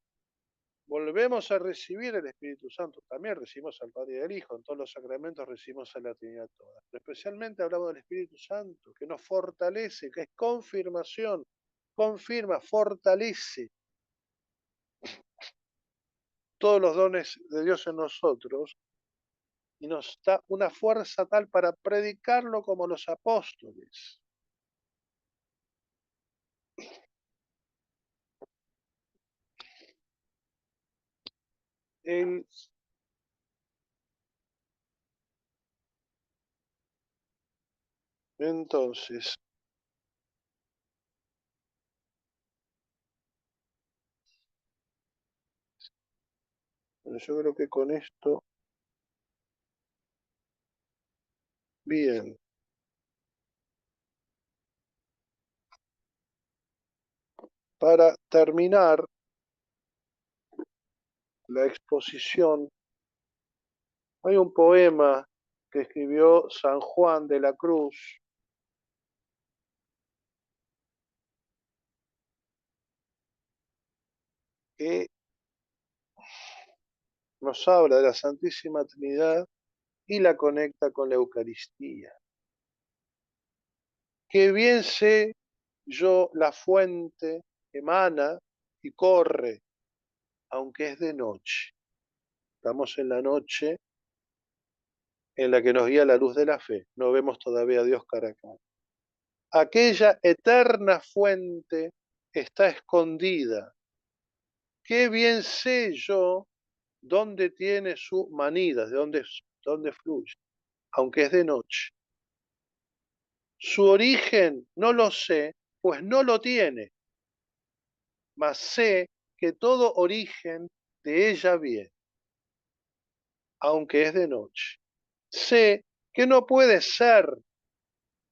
volvemos a recibir el Espíritu Santo, también recibimos al Padre y al Hijo, en todos los sacramentos recibimos a la Trinidad toda. Pero especialmente hablamos del Espíritu Santo, que nos fortalece, que es confirmación, confirma, fortalece todos los dones de Dios en nosotros y nos da una fuerza tal para predicarlo como los apóstoles. El, entonces, bueno, yo creo que con esto, bien. Para terminar la exposición, hay un poema que escribió San Juan de la Cruz, que nos habla de la Santísima Trinidad y la conecta con la Eucaristía. Que bien sé yo la fuente emana y corre, aunque es de noche. Estamos en la noche en la que nos guía la luz de la fe. No vemos todavía a Dios cara a cara. Aquella eterna fuente está escondida. Qué bien sé yo dónde tiene su manida, de dónde fluye, aunque es de noche. Su origen no lo sé, pues no lo tiene, mas sé que todo origen de ella viene, aunque es de noche. Sé que no puede ser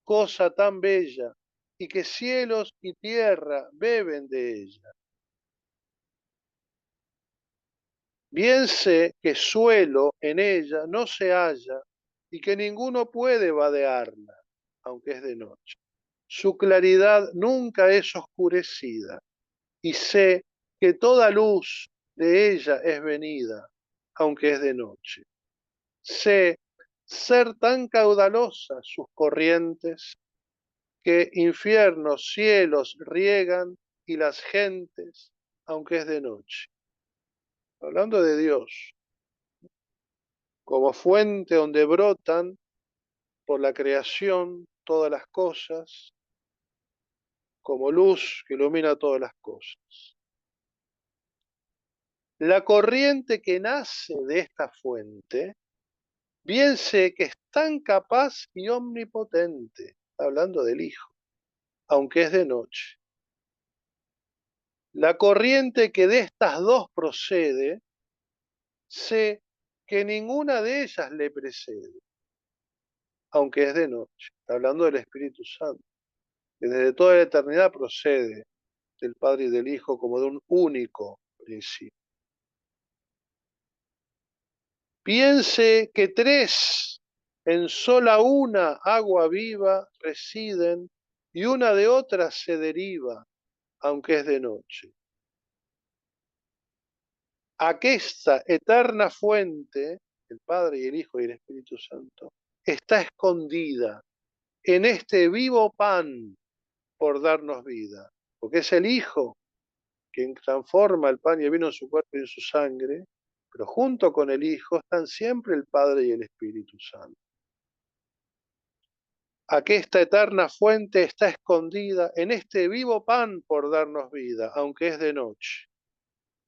cosa tan bella y que cielos y tierra beben de ella. Bien sé que suelo en ella no se halla y que ninguno puede vadearla, aunque es de noche. Su claridad nunca es oscurecida y sé que toda luz de ella es venida, aunque es de noche. Sé ser tan caudalosas sus corrientes, que infiernos, cielos riegan y las gentes, aunque es de noche. Hablando de Dios, como fuente donde brotan por la creación todas las cosas, como luz que ilumina todas las cosas. La corriente que nace de esta fuente, bien sé que es tan capaz y omnipotente, hablando del Hijo, aunque es de noche. La corriente que de estas dos procede, sé que ninguna de ellas le precede, aunque es de noche. Hablando del Espíritu Santo, que desde toda la eternidad procede del Padre y del Hijo como de un único principio. Piense que tres en sola una agua viva residen y una de otra se deriva, aunque es de noche. Aquesta eterna fuente, el Padre y el Hijo y el Espíritu Santo, está escondida en este vivo pan por darnos vida, porque es el Hijo quien transforma el pan y el vino en su cuerpo y en su sangre, pero junto con el Hijo están siempre el Padre y el Espíritu Santo. Aquesta eterna fuente está escondida en este vivo pan por darnos vida, aunque es de noche.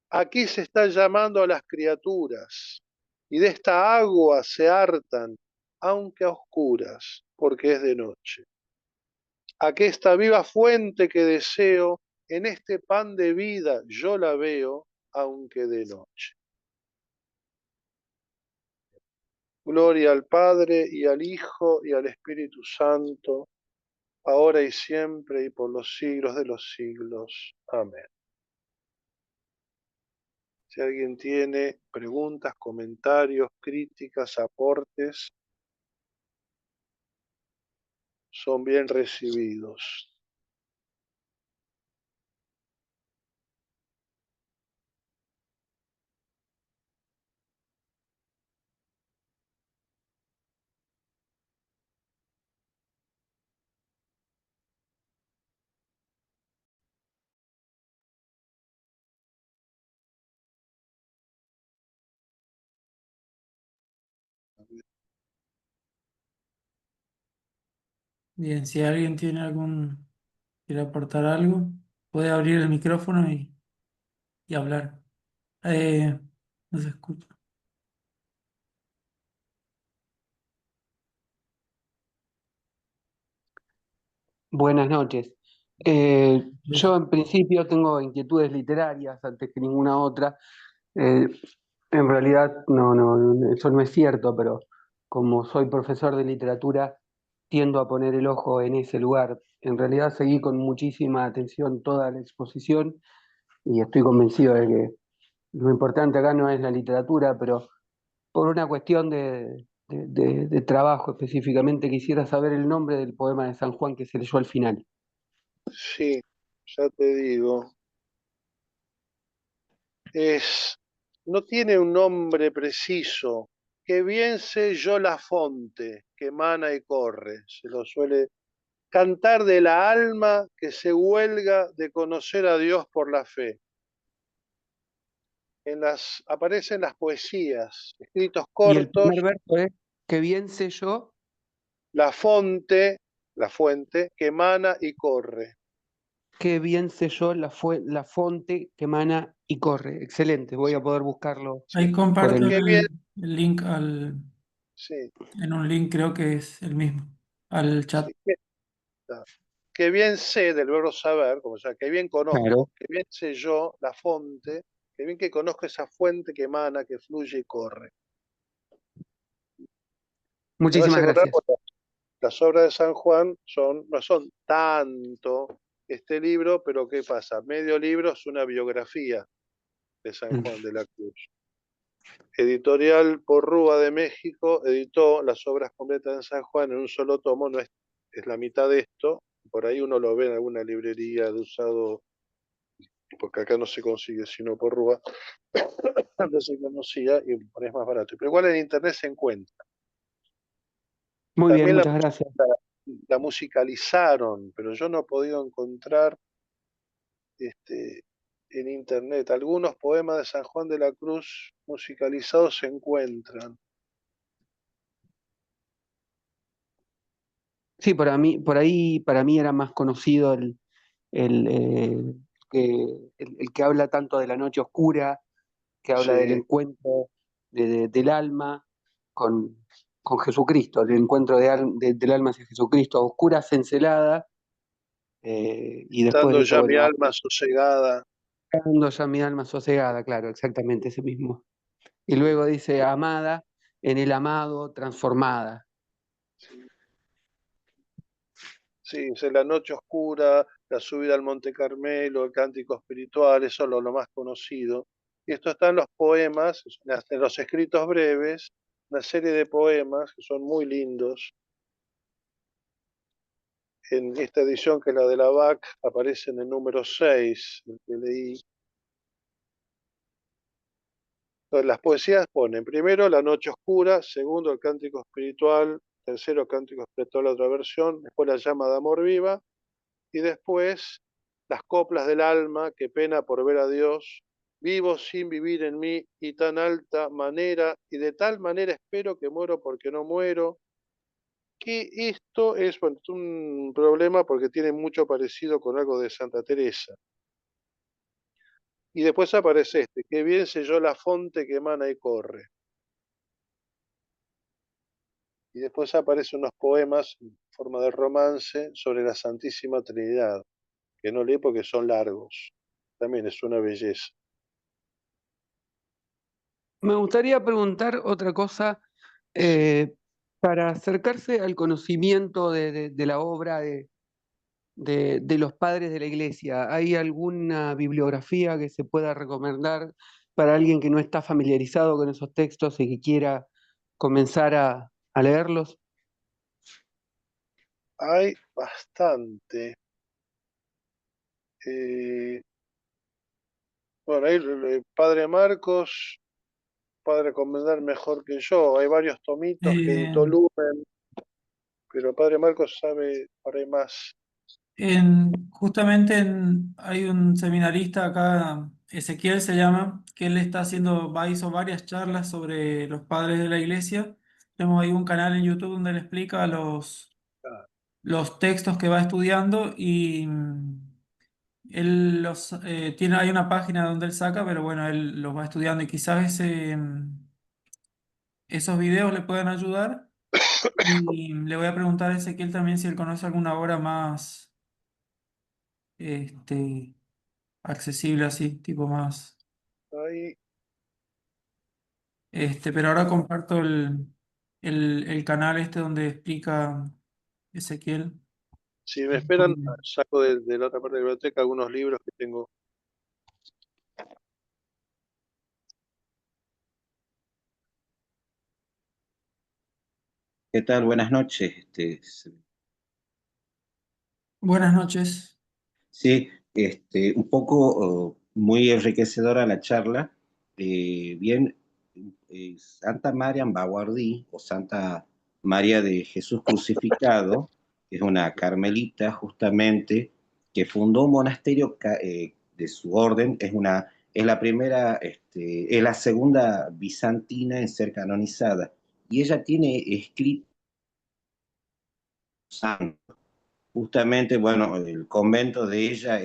Aquí se está llamando a las criaturas, y de esta agua se hartan, aunque a oscuras, porque es de noche. Aquesta viva fuente que deseo, en este pan de vida yo la veo, aunque de noche. Gloria al Padre y al Hijo y al Espíritu Santo, ahora y siempre y por los siglos de los siglos. Amén. Si alguien tiene preguntas, comentarios, críticas, aportes, son bien recibidos. Bien, si alguien tiene quiere aportar algo, puede abrir el micrófono y hablar. Eh, no se escucha. Buenas noches. Yo en principio tengo inquietudes literarias antes que ninguna otra. Eh, en realidad eso no es cierto, pero como soy profesor de literatura, tiendo a poner el ojo en ese lugar. En realidad seguí con muchísima atención toda la exposición y estoy convencido de que lo importante acá no es la literatura, pero por una cuestión de trabajo específicamente quisiera saber el nombre del poema de San Juan que se leyó al final. Sí, ya te digo. No tiene un nombre preciso. Que bien sé yo la fonte que emana y corre. Se lo suele cantar de la alma que se huelga de conocer a Dios por la fe. Aparecen las poesías, escritos Y el cortos, primer verso es, que bien sé yo, la fonte, la fuente, que emana y corre. que bien sé yo la fonte que emana y corre. Excelente, voy a poder buscarlo Sí. Ahí por comparto el... Que bien, el link sí, en un link, creo que es el mismo, al sí, chat. que bien sé del verbo saber, como sea, que bien Claro, conozco, que bien sé yo la fonte, que bien que conozco esa fuente que emana, que fluye y corre. Me vas a muchísimas acordar, gracias. las obras de San Juan no son tanto este libro, pero ¿qué pasa? Medio libro es una biografía de San Mm. Juan de la Cruz. Editorial Porrúa de México editó las obras completas de San Juan en un solo tomo, no es la mitad de esto, por ahí uno lo ve en alguna librería de usado porque acá no se consigue sino por Rúa, antes se conocía y es más barato. Pero igual en internet se encuentra. Muy bien, También muchas gracias. la musicalizaron, pero yo no he podido encontrar en internet. Algunos poemas de San Juan de la Cruz musicalizados se encuentran. Sí, por ahí para mí era más conocido el, el que habla tanto de la noche oscura, que habla del Sí, encuentro del alma con, con Jesucristo, el encuentro del alma hacia Jesucristo, a oscuras encelada, y después estando dice, ya mi bueno, alma sosegada. dando ya mi alma sosegada, claro, exactamente ese mismo. Y luego dice, amada, en el amado, transformada. Sí, sí, es la noche oscura, la subida al Monte Carmelo, el cántico espiritual, eso es lo más conocido. Y esto está en los poemas, en los escritos breves, una serie de poemas que son muy lindos. En esta edición, que es la de la BAC, aparece en el número 6, el que leí. Entonces, las poesías ponen primero la noche oscura, segundo el cántico espiritual, tercero el cántico espiritual, la otra versión, después la llama de amor viva, y después las coplas del alma que pena por ver a Dios, vivo sin vivir en mí y tan alta manera, y de tal manera espero que muero porque no muero. Que esto es, bueno, un problema porque tiene mucho parecido con algo de Santa Teresa. Y después aparece que bien selló la fonte que emana y corre. Y después aparecen unos poemas en forma de romance sobre la Santísima Trinidad, que no leí porque son largos. También es una belleza. Me gustaría preguntar otra cosa, Sí. eh, para acercarse al conocimiento de la obra de los padres de la iglesia. ¿Hay alguna bibliografía que se pueda recomendar para alguien que no está familiarizado con esos textos y que quiera comenzar a leerlos? Hay bastante. Eh, bueno, ahí el Padre Marcos, Padre Comendar mejor que yo. Hay varios tomitos que Eh, editó Lumen, pero el Padre Marcos sabe por ahí más. Justamente hay un seminarista acá, Ezequiel se llama, que él está hizo varias charlas sobre los padres de la iglesia. Tenemos ahí un canal en YouTube donde él explica Ah, los textos que va estudiando y hay una página donde él saca, pero bueno, él los va estudiando y quizás esos videos le puedan ayudar. Y le voy a preguntar a Ezequiel también si él conoce alguna obra más este, accesible así, tipo más. ahí, Pero ahora comparto el canal donde explica Ezequiel. si me esperan, saco de la otra parte de la biblioteca algunos libros que tengo. ¿Qué tal? Buenas noches. Buenas noches. Sí, un poco muy enriquecedora la charla. Bien, Santa María Baguardí o Santa María de Jesús Crucificado, que es una carmelita justamente que fundó un monasterio de su orden. Es la primera, es la segunda bizantina en ser canonizada. Y ella tiene escrito justamente, bueno, el convento de ella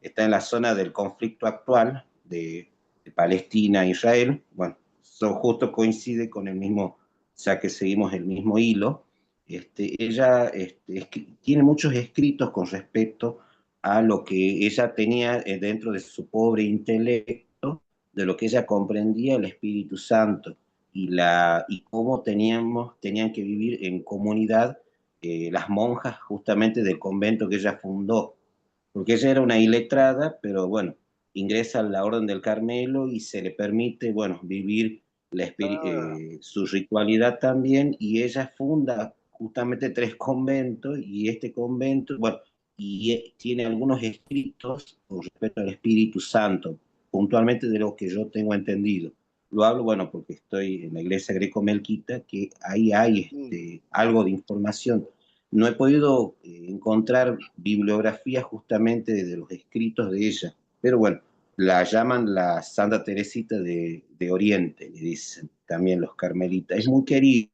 está en la zona del conflicto actual de Palestina e Israel. Bueno, eso justo coincide con el mismo, ya que seguimos el mismo hilo. Ella tiene muchos escritos con respecto a lo que ella tenía dentro de su pobre intelecto, de lo que ella comprendía el Espíritu Santo y cómo tenían que vivir en comunidad las monjas justamente del convento que ella fundó, porque ella era una iletrada, pero bueno, ingresa a la Orden del Carmelo y se le permite, bueno, vivir Ah, su ritualidad también, y ella funda justamente tres conventos, y este convento, bueno, y tiene algunos escritos con respecto al Espíritu Santo, puntualmente de lo que yo tengo entendido. Lo hablo, bueno, porque estoy en la iglesia greco-melquita, que ahí hay algo de información. No he podido encontrar bibliografía justamente de los escritos de ella, pero bueno, la llaman la Santa Teresita de Oriente, le dicen también los carmelitas. Es muy querida,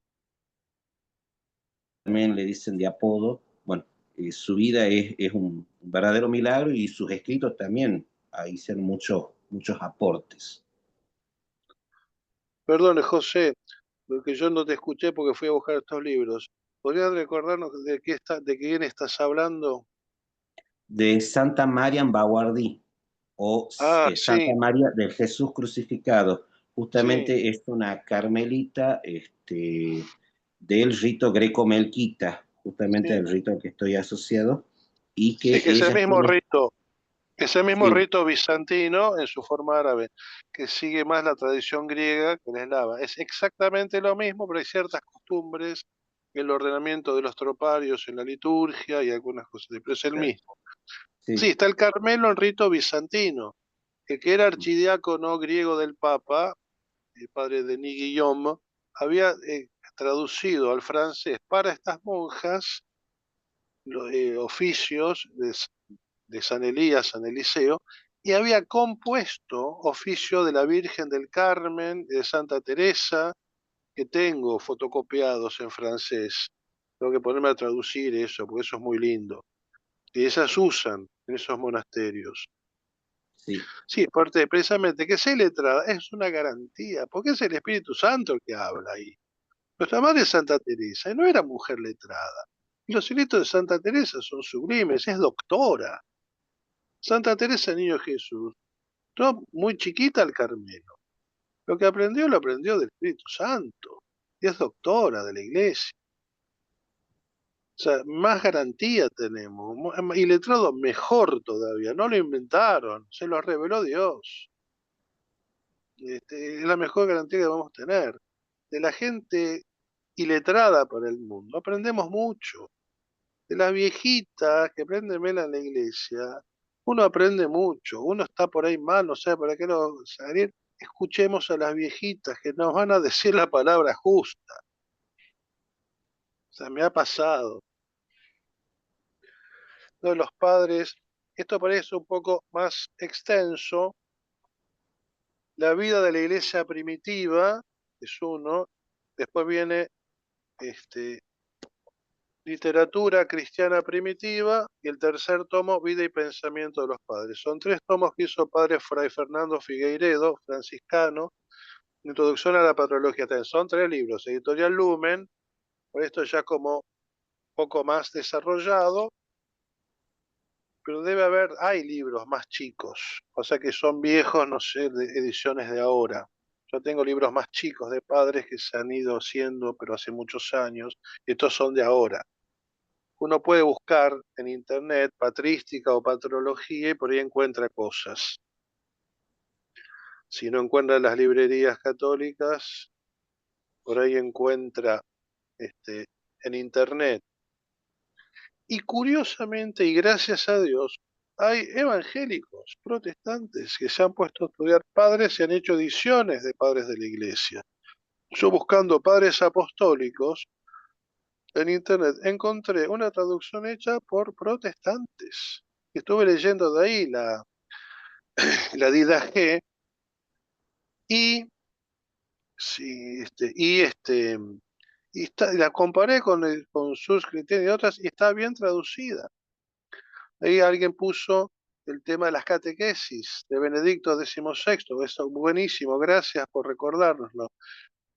también le dicen de apodo. Bueno, su vida es un verdadero milagro y sus escritos también hicieron muchos aportes. Perdone, José, porque yo no te escuché porque fui a buscar estos libros. ¿Podrías recordarnos de quién estás hablando? De Santa María Baguardí, o Ah, Santa sí, María del Jesús crucificado. sí, Justamente es una carmelita del rito greco-melquita, justamente sí. del rito al que estoy asociado, y Sí, que que ella tiene, es el mismo sí, rito bizantino en su forma árabe, que sigue más la tradición griega que la eslava. Es exactamente lo mismo, pero hay ciertas costumbres, el ordenamiento de los troparios en la liturgia y algunas cosas, pero es el mismo. Sí, sí, está el Carmelo en rito bizantino, que era archidiácono griego del Papa, el padre Denis Guillaume, había traducido al francés para estas monjas los oficios de San Elías, San Eliseo, y había compuesto oficio de la Virgen del Carmen, de Santa Teresa, que tengo fotocopiados en francés. Tengo que ponerme a traducir eso, porque eso es muy lindo. Y esas usan en esos monasterios. sí, Sí, porque precisamente que sea letrada es una garantía, porque es el Espíritu Santo el que habla ahí. Nuestra madre es Santa Teresa y no era mujer letrada. Y los escritos de Santa Teresa son sublimes, es doctora. Santa Teresa, Niño Jesús, no muy chiquita al Carmelo. Lo que aprendió lo aprendió del Espíritu Santo. Y es doctora de la iglesia. O sea, más garantía tenemos. Y letrado mejor todavía. No lo inventaron, se lo reveló Dios. Es la mejor garantía que vamos a tener. De la gente iletrada para el mundo, aprendemos mucho. De las viejitas que aprenden vela en la iglesia, uno aprende mucho. Uno está por ahí mal, no sabe para qué no salir. Escuchemos a las viejitas que nos van a decir la palabra justa. O sea, me ha pasado. ¿No? Los padres, esto parece un poco más extenso. La vida de la iglesia primitiva es uno. Después viene este, literatura cristiana primitiva y el tercer tomo, vida y pensamiento de los padres. Son 3 tomos que hizo padre Fray Fernando Figueiredo, franciscano, Introducción a la Patrología. Son 3 libros, editorial Lumen, por esto ya como poco más desarrollado, pero hay libros más chicos, o sea que son viejos, no sé, de ediciones de ahora. Yo tengo libros más chicos de padres que se han ido haciendo, pero hace muchos años, y estos son de ahora. Uno puede buscar en internet patrística o patrología y por ahí encuentra cosas. Si no encuentra en las librerías católicas, por ahí encuentra en internet. Y curiosamente, y gracias a Dios, hay evangélicos, protestantes, que se han puesto a estudiar padres y han hecho ediciones de padres de la iglesia. Yo buscando padres apostólicos en internet encontré una traducción hecha por protestantes. Estuve leyendo de ahí la Didache y, sí, la comparé con sus criterios y otras y está bien traducida. Ahí alguien puso el tema de las catequesis de Benedicto XVI. Eso es buenísimo, gracias por recordárnoslo.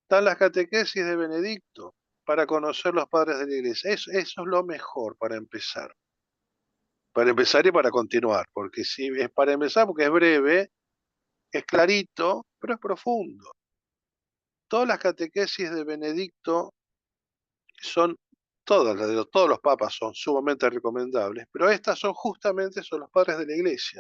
Están las catequesis de Benedicto para conocer los padres de la iglesia. Eso es lo mejor para empezar. Para empezar y para continuar, porque si es para empezar porque es breve, es clarito, pero es profundo. Todas las catequesis de Benedicto son, todos los papas son sumamente recomendables, pero estas son los padres de la iglesia.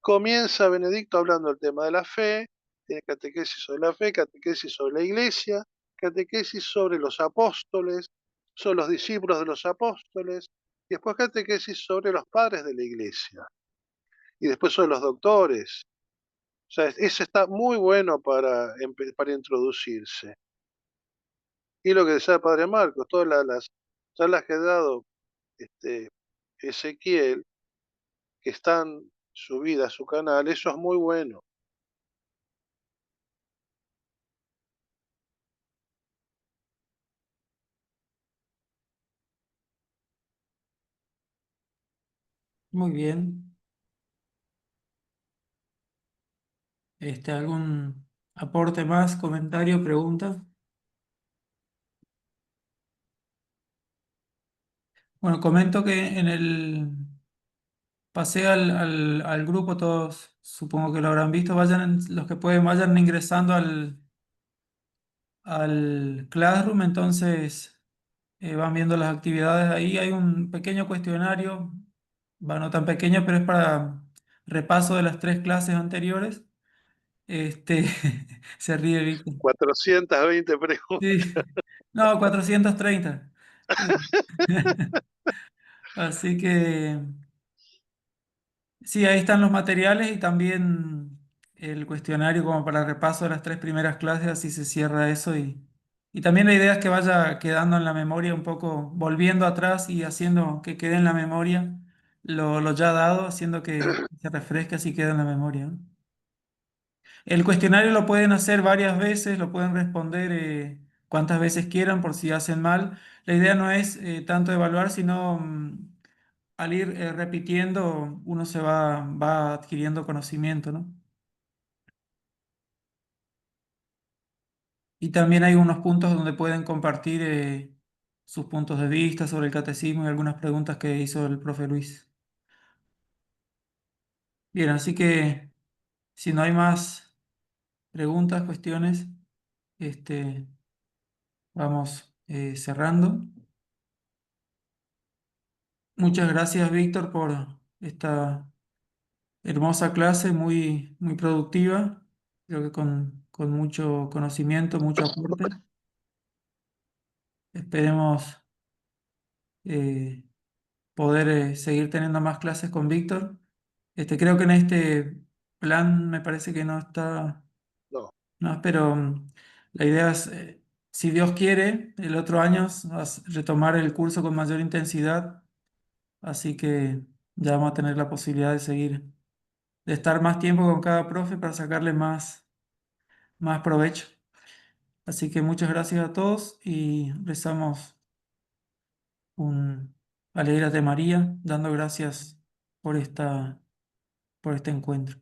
Comienza Benedicto hablando del tema de la fe, tiene catequesis sobre la fe, catequesis sobre la iglesia, catequesis sobre los apóstoles, sobre los discípulos de los apóstoles, Y después catequesis sobre los padres de la iglesia. Y después sobre los doctores. O sea, ese está muy bueno para introducirse. Y lo que decía el padre Marcos, todas las charlas que ha dado Ezequiel, que están subidas a su canal, eso es muy bueno. Muy bien. ¿Algún aporte más, comentario, pregunta? Bueno, comento que pasé al grupo, todos supongo que lo habrán visto, los que pueden, vayan ingresando al Classroom, entonces van viendo las actividades ahí. Hay un pequeño cuestionario, va no tan pequeño, pero es para repaso de las 3 clases anteriores. Este, se ríe Víctor. 420 preguntas. Sí, no, 430. Así que sí, ahí están los materiales y también el cuestionario como para repaso de las 3 primeras clases, así se cierra eso y también la idea es que vaya quedando en la memoria un poco, volviendo atrás y haciendo que quede en la memoria lo ya dado, haciendo que se refresque así queda en la memoria, ¿no? El cuestionario lo pueden hacer varias veces, lo pueden responder cuantas veces quieran por si hacen mal. La idea no es tanto evaluar, sino al ir repitiendo, uno va adquiriendo conocimiento, ¿no? Y también hay unos puntos donde pueden compartir sus puntos de vista sobre el catecismo y algunas preguntas que hizo el profe Luis. Bien, así que si no hay más preguntas, cuestiones, este, vamos cerrando. Muchas gracias, Víctor, por esta hermosa clase, muy, muy productiva. Creo que con mucho conocimiento, mucho aporte. Esperemos eh, poder seguir teniendo más clases con Víctor. Creo que en este plan me parece que no está, No, no, pero la idea es, si Dios quiere, el otro año retomar el curso con mayor intensidad. Así que ya vamos a tener la posibilidad de seguir, de estar más tiempo con cada profe para sacarle más provecho. Así que muchas gracias a todos y rezamos un Alégrate María, dando gracias por por este encuentro.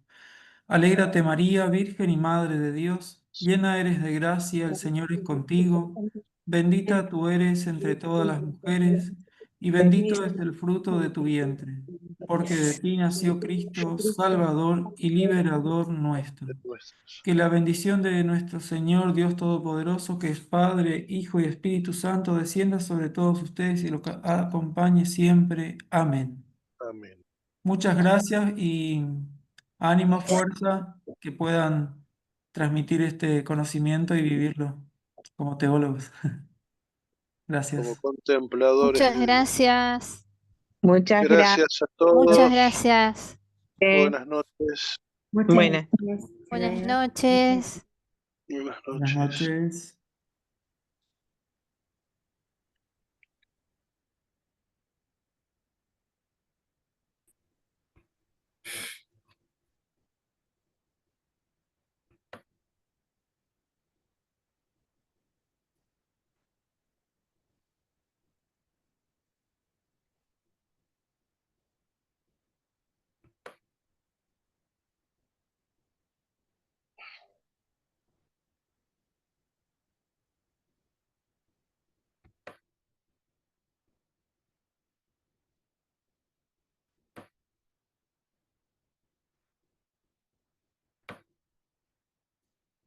Alégrate María, Virgen y Madre de Dios, llena eres de gracia, el Señor es contigo, bendita tú eres entre todas las mujeres, y bendito es el fruto de tu vientre, porque de ti nació Cristo, Salvador y Liberador nuestro. de nuestros. Que la bendición de nuestro Señor Dios Todopoderoso, que es Padre, Hijo y Espíritu Santo, descienda sobre todos ustedes y lo acompañe siempre. Amén. Amén. Muchas gracias y ánimo, fuerza, que puedan transmitir este conocimiento y vivirlo como teólogos. Como Gracias. contempladores Muchas de Dios. gracias. Muchas gracias. Gracias a Muchas todos. gracias. Buenas noches. Buenas. Buenas noches. Buenas Buenas noches. noches.